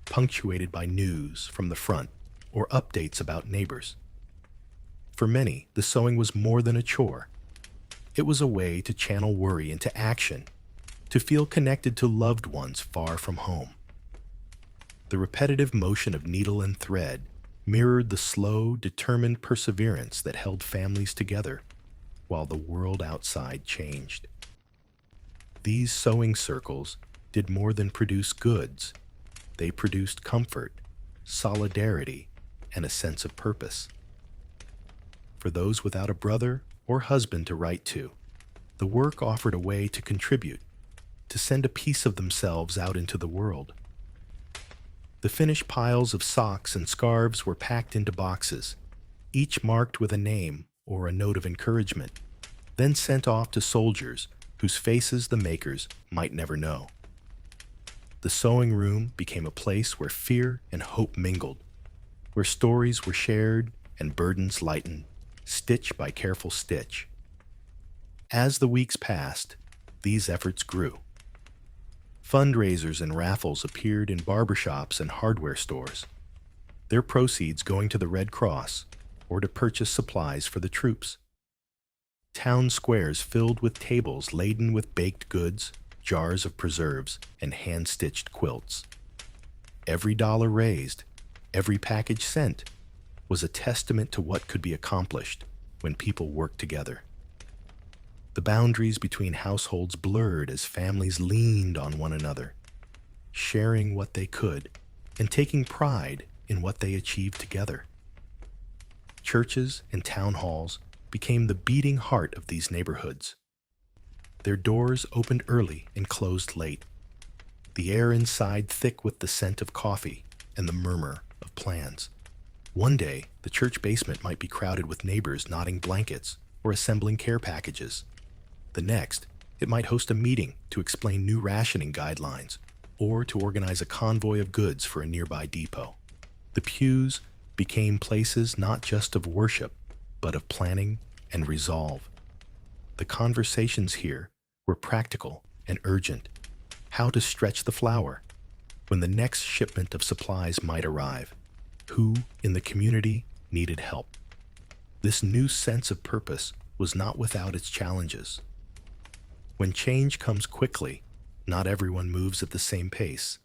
punctuated by news from the front or updates about neighbors. For many, the sewing was more than a chore. It was a way to channel worry into action, to feel connected to loved ones far from home. The repetitive motion of needle and thread mirrored the slow, determined perseverance that held families together while the world outside changed. These sewing circles did more than produce goods. They produced comfort, solidarity, and a sense of purpose. For those without a brother or husband to write to, the work offered a way to contribute, to send a piece of themselves out into the world. The finished piles of socks and scarves were packed into boxes, each marked with a name or a note of encouragement, then sent off to soldiers whose faces the makers might never know. The sewing room became a place where fear and hope mingled, where stories were shared and burdens lightened, stitch by careful stitch. As the weeks passed, these efforts grew. Fundraisers and raffles appeared in barbershops and hardware stores, their proceeds going to the Red Cross or to purchase supplies for the troops. Town squares filled with tables laden with baked goods, jars of preserves, and hand-stitched quilts. Every dollar raised, every package sent, was a testament to what could be accomplished when people worked together. The boundaries between households blurred as families leaned on one another, sharing what they could and taking pride in what they achieved together. Churches and town halls became the beating heart of these neighborhoods. Their doors opened early and closed late, the air inside thick with the scent of coffee and the murmur of plans. One day, the church basement might be crowded with neighbors knotting blankets or assembling care packages. The next, it might host a meeting to explain new rationing guidelines or to organize a convoy of goods for a nearby depot. The pews became places not just of worship, but of planning and resolve. The conversations here were practical and urgent. How to stretch the flour, when the next shipment of supplies might arrive, who in the community needed help. This new sense of purpose was not without its challenges. When change comes quickly, not everyone moves at the same pace.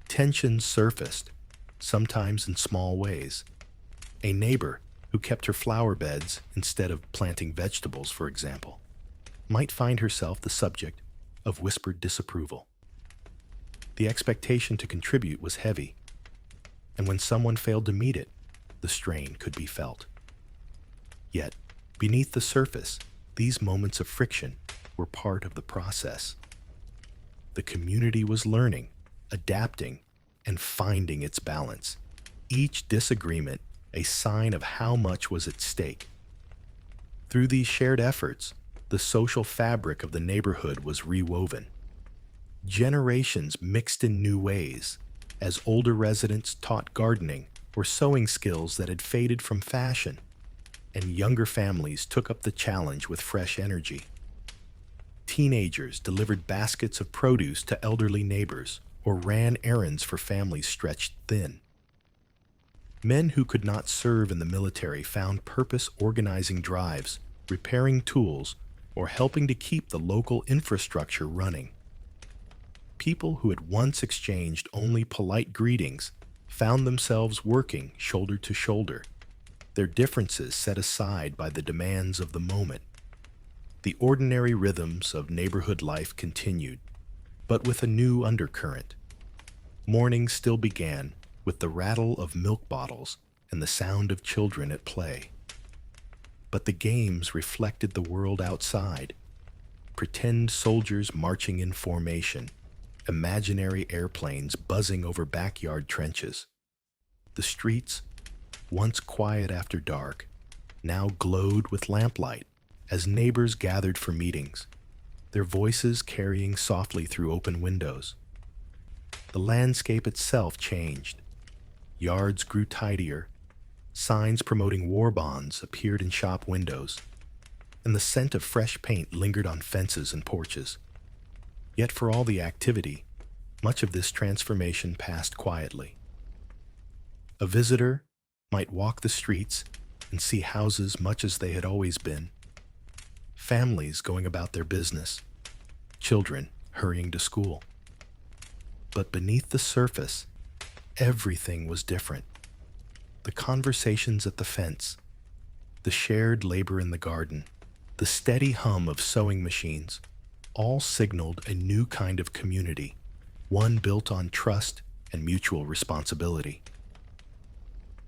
Tensions surfaced, sometimes in small ways. A neighbor who kept her flower beds instead of planting vegetables, for example, might find herself the subject of whispered disapproval. The expectation to contribute was heavy, and when someone failed to meet it, the strain could be felt. Yet, beneath the surface, these moments of friction were part of the process. The community was learning, adapting, and finding its balance. each disagreement a sign of how much was at stake. Through these shared efforts, the social fabric of the neighborhood was rewoven. Generations mixed in new ways, as older residents taught gardening or sewing skills that had faded from fashion, and younger families took up the challenge with fresh energy. Teenagers delivered baskets of produce to elderly neighbors or ran errands for families stretched thin. Men who could not serve in the military found purpose organizing drives, repairing tools, or helping to keep the local infrastructure running. People who had once exchanged only polite greetings found themselves working shoulder to shoulder, their differences set aside by the demands of the moment. The ordinary rhythms of neighborhood life continued, but with a new undercurrent. Morning still began with the rattle of milk bottles and the sound of children at play. But the games reflected the world outside. Pretend soldiers marching in formation, imaginary airplanes buzzing over backyard trenches. The streets, once quiet after dark, now glowed with lamplight as neighbors gathered for meetings, their voices carrying softly through open windows. The landscape itself changed. Yards grew tidier, signs promoting war bonds appeared in shop windows, and the scent of fresh paint lingered on fences and porches. Yet for all the activity, much of this transformation passed quietly. A visitor might walk the streets and see houses much as they had always been, families going about their business, children hurrying to school. But beneath the surface, everything was different. The conversations at the fence, the shared labor in the garden, the steady hum of sewing machines, all signaled a new kind of community, one built on trust and mutual responsibility.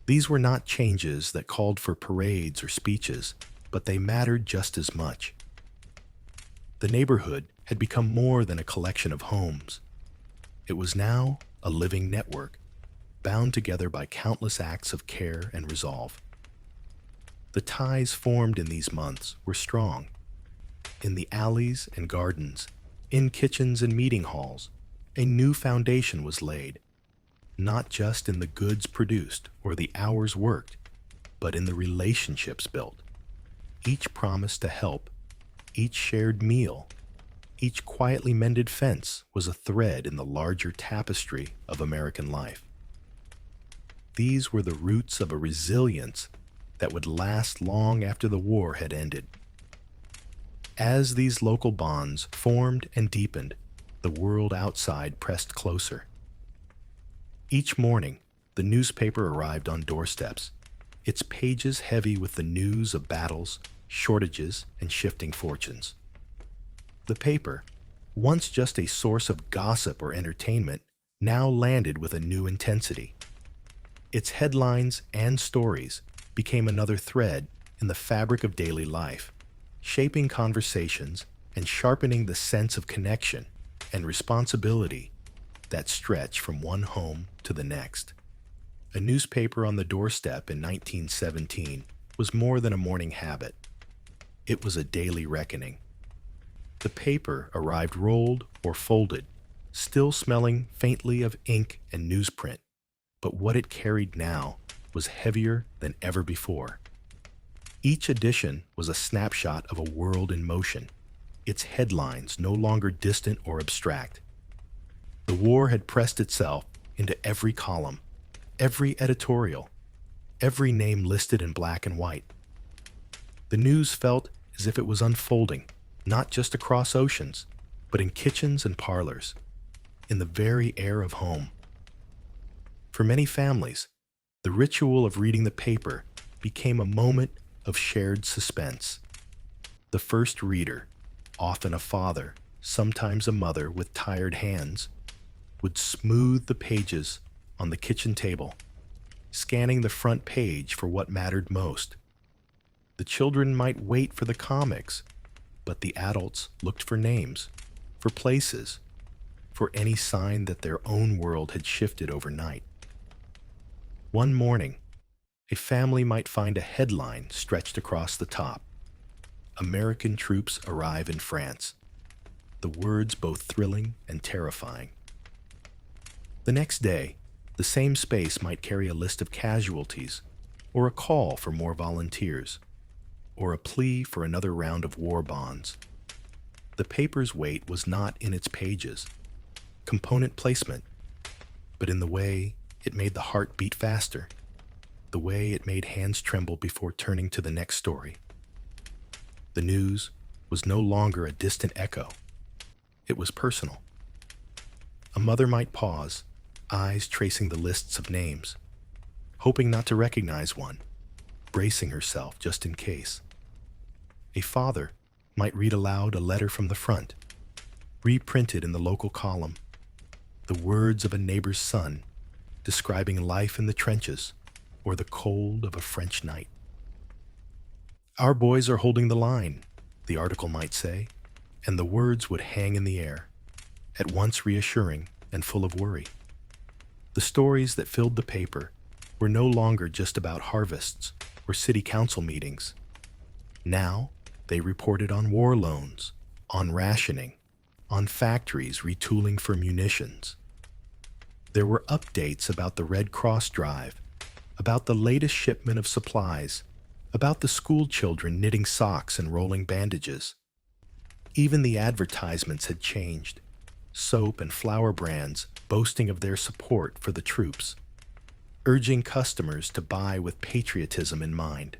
These were not changes that called for parades or speeches, but they mattered just as much. The neighborhood had become more than a collection of homes. It was now a living network, bound together by countless acts of care and resolve. The ties formed in these months were strong. In the alleys and gardens, in kitchens and meeting halls, a new foundation was laid, not just in the goods produced or the hours worked, but in the relationships built. Each promise to help, each shared meal, each quietly mended fence was a thread in the larger tapestry of American life. These were the roots of a resilience that would last long after the war had ended. As these local bonds formed and deepened, the world outside pressed closer. Each morning, the newspaper arrived on doorsteps, its pages heavy with the news of battles, shortages, and shifting fortunes. The paper, once just a source of gossip or entertainment, now landed with a new intensity. Its headlines and stories became another thread in the fabric of daily life, shaping conversations and sharpening the sense of connection and responsibility that stretch from one home to the next. A newspaper on the doorstep in 1917 was more than a morning habit. It was a daily reckoning. The paper arrived rolled or folded, still smelling faintly of ink and newsprint, but what it carried now was heavier than ever before. Each edition was a snapshot of a world in motion, its headlines no longer distant or abstract. The war had pressed itself into every column, every editorial, every name listed in black and white. The news felt as if it was unfolding, not just across oceans, but in kitchens and parlors, in the very air of home. For many families, the ritual of reading the paper became a moment of shared suspense. The first reader, often a father, sometimes a mother with tired hands, would smooth the pages on the kitchen table, scanning the front page for what mattered most. The children might wait for the comics, but the adults looked for names, for places, for any sign that their own world had shifted overnight. One morning, a family might find a headline stretched across the top. American troops arrive in France. The words both thrilling and terrifying. The next day, the same space might carry a list of casualties, or a call for more volunteers, or a plea for another round of war bonds. The paper's weight was not in its pages, component placement, but in the way it made the heart beat faster, the way it made hands tremble before turning to the next story. The news was no longer a distant echo. It was personal. A mother might pause, eyes tracing the lists of names, hoping not to recognize one, bracing herself just in case. A father might read aloud a letter from the front, reprinted in the local column, the words of a neighbor's son, describing life in the trenches or the cold of a French night. Our boys are holding the line, the article might say, and the words would hang in the air, at once reassuring and full of worry. The stories that filled the paper were no longer just about harvests or city council meetings. Now, they reported on war loans, on rationing, on factories retooling for munitions. There were updates about the Red Cross drive, about the latest shipment of supplies, about the school children knitting socks and rolling bandages. Even the advertisements had changed, soap and flour brands boasting of their support for the troops, urging customers to buy with patriotism in mind.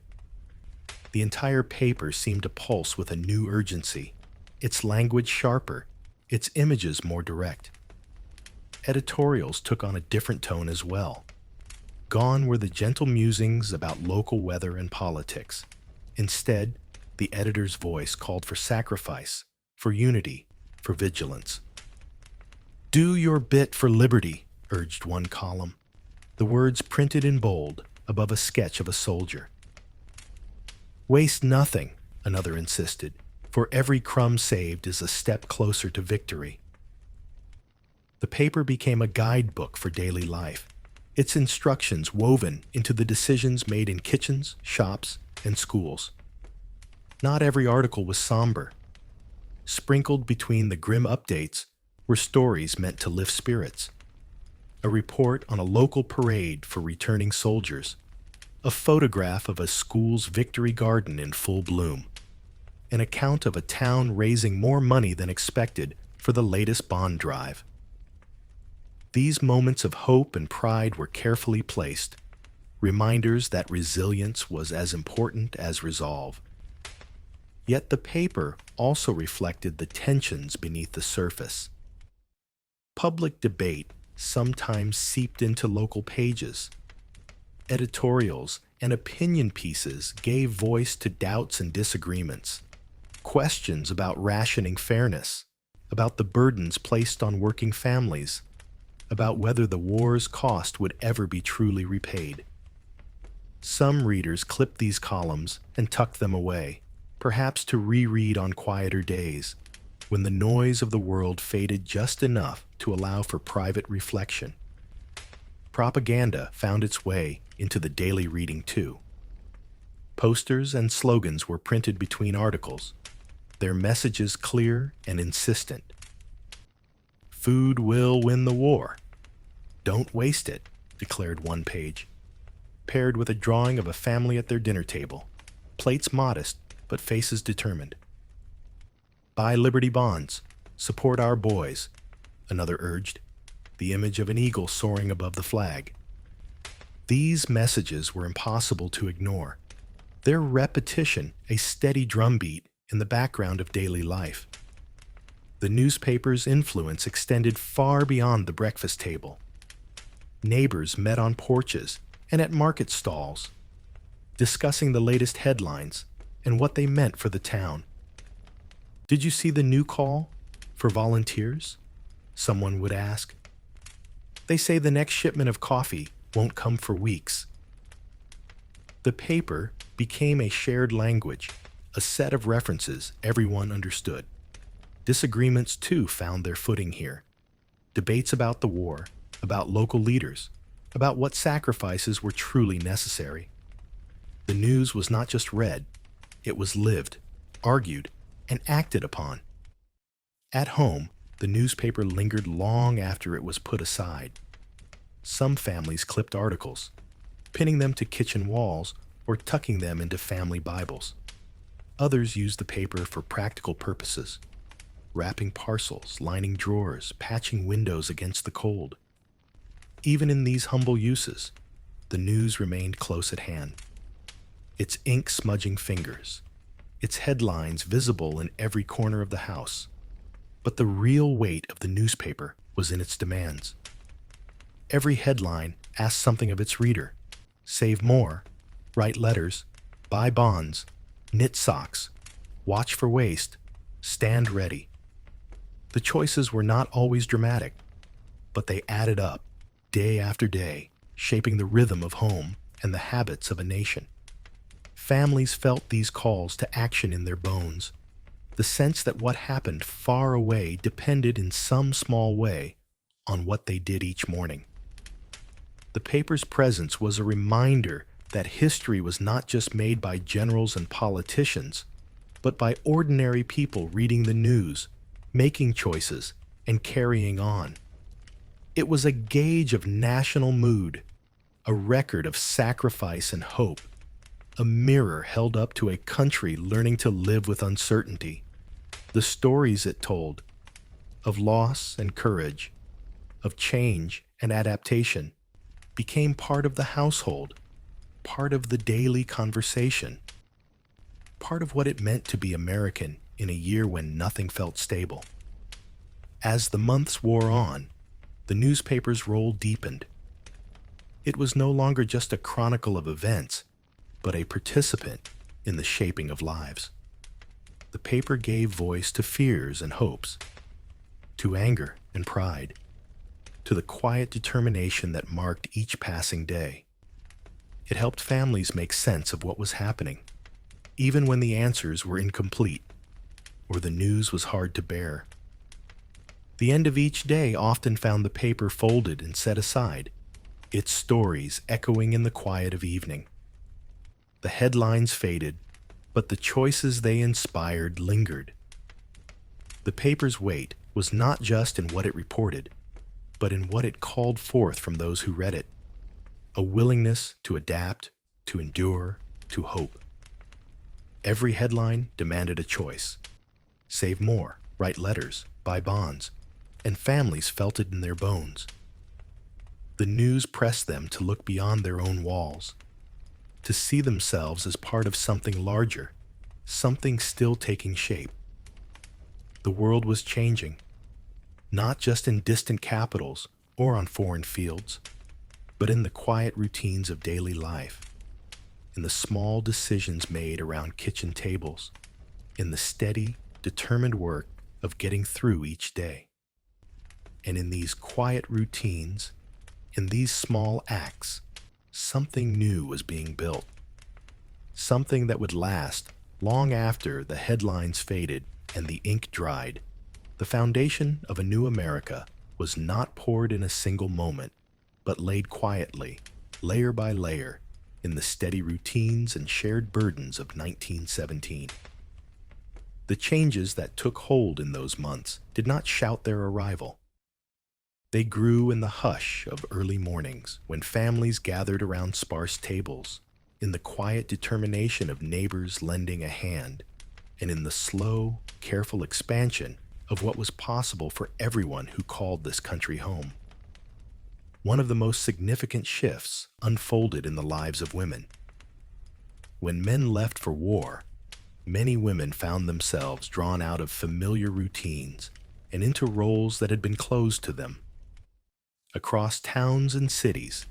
The entire paper seemed to pulse with a new urgency, its language sharper, its images more direct. Editorials took on a different tone as well. Gone were the gentle musings about local weather and politics. Instead, the editor's voice called for sacrifice, for unity, for vigilance. "Do your bit for liberty," urged one column, the words printed in bold above a sketch of a soldier. "Waste nothing," another insisted, "for every crumb saved is a step closer to victory." The paper became a guidebook for daily life, its instructions woven into the decisions made in kitchens, shops, and schools. Not every article was somber. Sprinkled between the grim updates were stories meant to lift spirits. A report on a local parade for returning soldiers, a photograph of a school's victory garden in full bloom, an account of a town raising more money than expected for the latest bond drive. These moments of hope and pride were carefully placed, reminders that resilience was as important as resolve. Yet the paper also reflected the tensions beneath the surface. Public debate sometimes seeped into local pages. Editorials and opinion pieces gave voice to doubts and disagreements, questions about rationing fairness, about the burdens placed on working families, about whether the war's cost would ever be truly repaid. Some readers clipped these columns and tucked them away, perhaps to reread on quieter days, when the noise of the world faded just enough to allow for private reflection. Propaganda found its way into the daily reading too. Posters and slogans were printed between articles, their messages clear and insistent. "Food will win the war. Don't waste it," declared one page, paired with a drawing of a family at their dinner table, plates modest but faces determined. "Buy Liberty bonds. Support our boys," another urged, the image of an eagle soaring above the flag. These messages were impossible to ignore, their repetition a steady drumbeat in the background of daily life. The newspaper's influence extended far beyond the breakfast table. Neighbors met on porches and at market stalls, discussing the latest headlines and what they meant for the town. "Did you see the new call for volunteers?" someone would ask. "They say the next shipment of coffee won't come for weeks." The paper became a shared language, a set of references everyone understood. Disagreements, too, found their footing here. Debates about the war, about local leaders, about what sacrifices were truly necessary. The news was not just read, it was lived, argued, and acted upon. At home, the newspaper lingered long after it was put aside. Some families clipped articles, pinning them to kitchen walls or tucking them into family Bibles. Others used the paper for practical purposes, wrapping parcels, lining drawers, patching windows against the cold. Even in these humble uses, the news remained close at hand. Its ink-smudging fingers, its headlines visible in every corner of the house. But the real weight of the newspaper was in its demands. Every headline asked something of its reader: save more, write letters, buy bonds, knit socks, watch for waste, stand ready. The choices were not always dramatic, but they added up, day after day, shaping the rhythm of home and the habits of a nation. Families felt these calls to action in their bones, the sense that what happened far away depended in some small way on what they did each morning. The paper's presence was a reminder that history was not just made by generals and politicians, but by ordinary people reading the news, making choices, and carrying on. It was a gauge of national mood, a record of sacrifice and hope, a mirror held up to a country learning to live with uncertainty. The stories it told, of loss and courage, of change and adaptation, became part of the household, part of the daily conversation, part of what it meant to be American in a year when nothing felt stable. As the months wore on, the newspaper's role deepened. It was no longer just a chronicle of events, but a participant in the shaping of lives. The paper gave voice to fears and hopes, to anger and pride, to the quiet determination that marked each passing day. It helped families make sense of what was happening, even when the answers were incomplete or the news was hard to bear. The end of each day often found the paper folded and set aside, its stories echoing in the quiet of evening. The headlines faded, but the choices they inspired lingered. The paper's weight was not just in what it reported, but in what it called forth from those who read it: a willingness to adapt, to endure, to hope. Every headline demanded a choice: save more, write letters, buy bonds, and families felt it in their bones. The news pressed them to look beyond their own walls, to see themselves as part of something larger, something still taking shape. The world was changing, not just in distant capitals or on foreign fields, but in the quiet routines of daily life, in the small decisions made around kitchen tables, in the steady, determined work of getting through each day. And in these quiet routines, in these small acts, something new was being built. Something that would last long after the headlines faded and the ink dried. The foundation of a new America was not poured in a single moment, but laid quietly, layer by layer, in the steady routines and shared burdens of 1917. The changes that took hold in those months did not shout their arrival. They grew in the hush of early mornings when families gathered around sparse tables, in the quiet determination of neighbors lending a hand, and in the slow, careful expansion of what was possible for everyone who called this country home. One of the most significant shifts unfolded in the lives of women. When men left for war, many women found themselves drawn out of familiar routines and into roles that had been closed to them. Across towns and cities,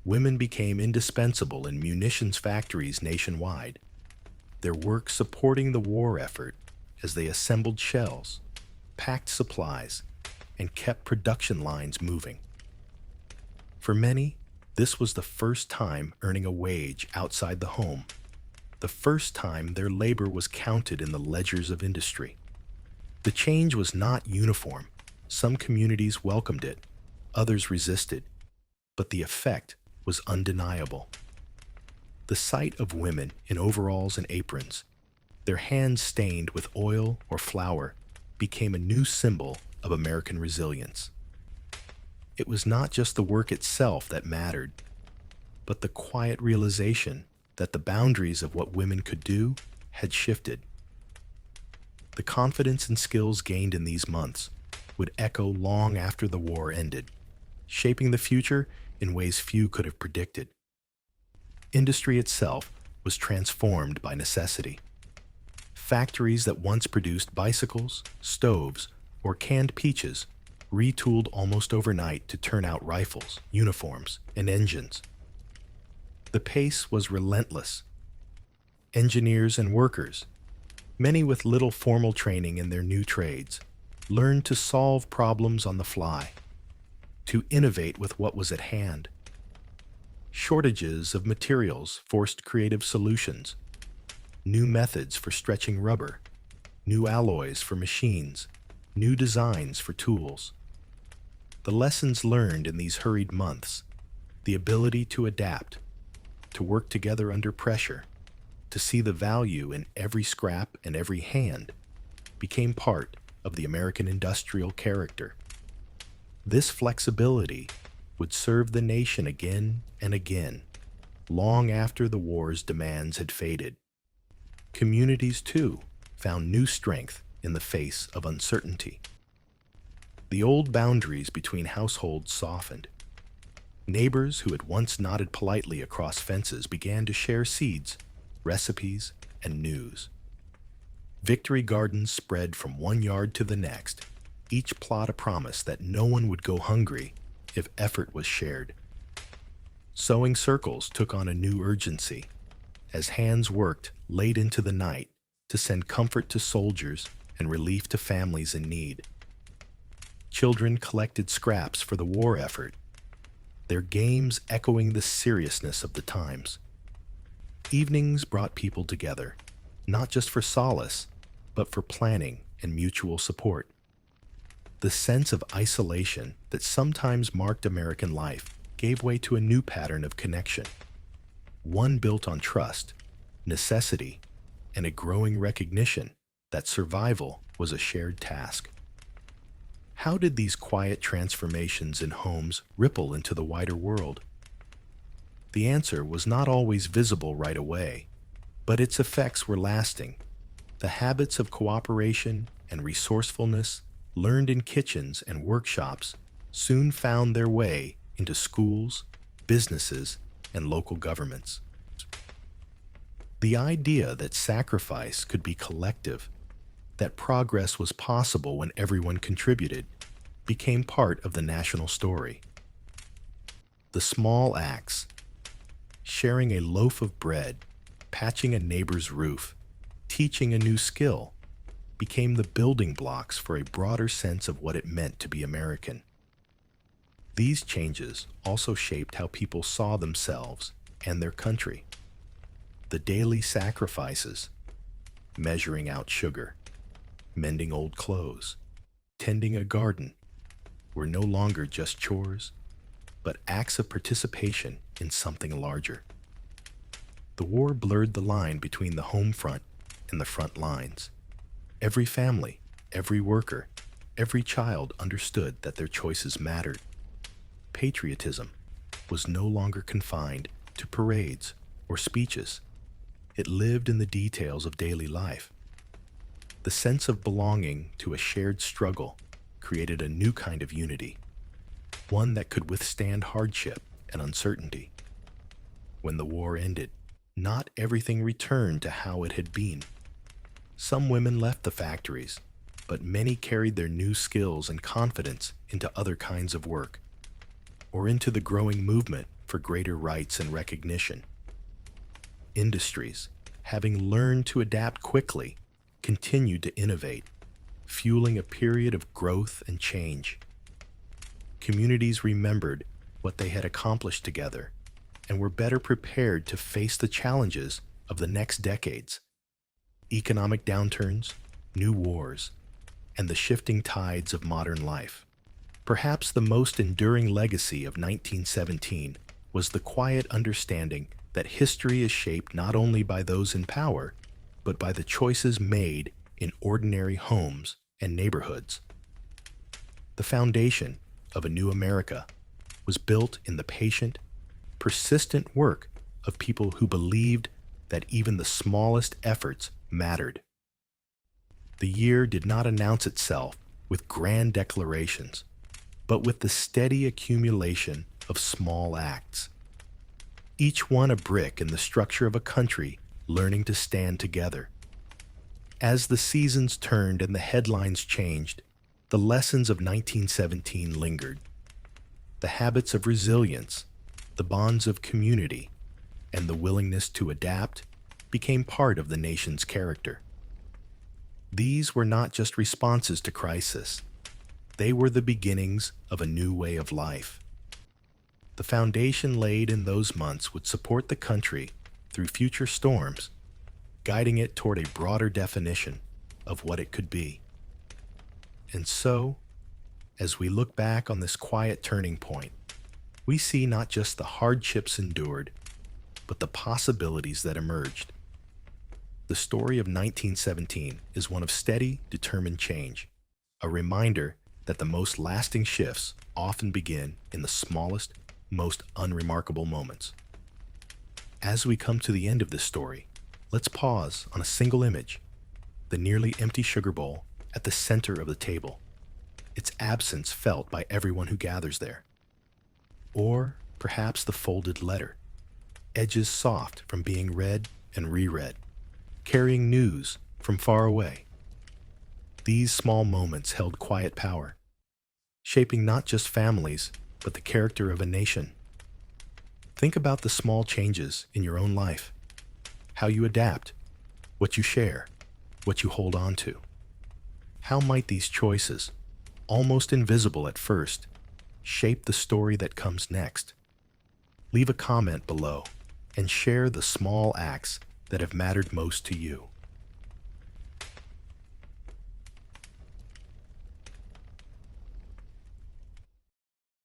women became indispensable in munitions factories nationwide, their work supporting the war effort as they assembled shells, packed supplies, and kept production lines moving. For many, this was the first time earning a wage outside the home, the first time their labor was counted in the ledgers of industry. The change was not uniform. Some communities welcomed it, others resisted, but the effect was undeniable. The sight of women in overalls and aprons, their hands stained with oil or flour, became a new symbol of American resilience. It was not just the work itself that mattered, but the quiet realization that the boundaries of what women could do had shifted. The confidence and skills gained in these months would echo long after the war ended, shaping the future in ways few could have predicted. Industry itself was transformed by necessity. Factories that once produced bicycles, stoves, or canned peaches retooled almost overnight to turn out rifles, uniforms, and engines. The pace was relentless. Engineers and workers, many with little formal training in their new trades, learned to solve problems on the fly, to innovate with what was at hand. Shortages of materials forced creative solutions, new methods for stretching rubber, new alloys for machines, new designs for tools. The lessons learned in these hurried months, the ability to adapt, to work together under pressure, to see the value in every scrap and every hand, became part of the American industrial character. This flexibility would serve the nation again and again, long after the war's demands had faded. Communities, too, found new strength in the face of uncertainty. The old boundaries between households softened. Neighbors who had once nodded politely across fences began to share seeds, recipes, and news. Victory gardens spread from one yard to the next, each plot a promise that no one would go hungry if effort was shared. Sewing circles took on a new urgency, as hands worked late into the night to send comfort to soldiers and relief to families in need. Children collected scraps for the war effort, their games echoing the seriousness of the times. Evenings brought people together, not just for solace, but for planning and mutual support. The sense of isolation that sometimes marked American life gave way to a new pattern of connection, one built on trust, necessity, and a growing recognition that survival was a shared task. How did these quiet transformations in homes ripple into the wider world? The answer was not always visible right away, but its effects were lasting. The habits of cooperation and resourcefulness learned in kitchens and workshops soon found their way into schools, businesses, and local governments. The idea that sacrifice could be collective, that progress was possible when everyone contributed, became part of the national story. The small acts, sharing a loaf of bread, patching a neighbor's roof, teaching a new skill, became the building blocks for a broader sense of what it meant to be American. These changes also shaped how people saw themselves and their country. The daily sacrifices, measuring out sugar, mending old clothes, tending a garden, were no longer just chores, but acts of participation in something larger. The war blurred the line between the home front and the front lines. Every family, every worker, every child understood that their choices mattered. Patriotism was no longer confined to parades or speeches. It lived in the details of daily life. The sense of belonging to a shared struggle created a new kind of unity, one that could withstand hardship and uncertainty. When the war ended, not everything returned to how it had been. Some women left the factories, but many carried their new skills and confidence into other kinds of work, or into the growing movement for greater rights and recognition. Industries, having learned to adapt quickly, continued to innovate, fueling a period of growth and change. Communities remembered what they had accomplished together and were better prepared to face the challenges of the next decades. Economic downturns, new wars, and the shifting tides of modern life. Perhaps the most enduring legacy of 1917 was the quiet understanding that history is shaped not only by those in power, but by the choices made in ordinary homes and neighborhoods. The foundation of a new America was built in the patient, persistent work of people who believed that even the smallest efforts mattered. The year did not announce itself with grand declarations, but with the steady accumulation of small acts, each one a brick in the structure of a country learning to stand together. As the seasons turned and the headlines changed, the lessons of 1917 lingered. The habits of resilience, the bonds of community, and the willingness to adapt became part of the nation's character. These were not just responses to crisis. They were the beginnings of a new way of life. The foundation laid in those months would support the country through future storms, guiding it toward a broader definition of what it could be. And so, as we look back on this quiet turning point, we see not just the hardships endured, but the possibilities that emerged. The story of 1917 is one of steady, determined change, a reminder that the most lasting shifts often begin in the smallest, most unremarkable moments. As we come to the end of this story, let's pause on a single image, the nearly empty sugar bowl at the center of the table, its absence felt by everyone who gathers there. Or perhaps the folded letter, edges soft from being read and reread, carrying news from far away. These small moments held quiet power, shaping not just families, but the character of a nation. Think about the small changes in your own life, how you adapt, what you share, what you hold on to. How might these choices, almost invisible at first, shape the story that comes next? Leave a comment below and share the small acts that have mattered most to you.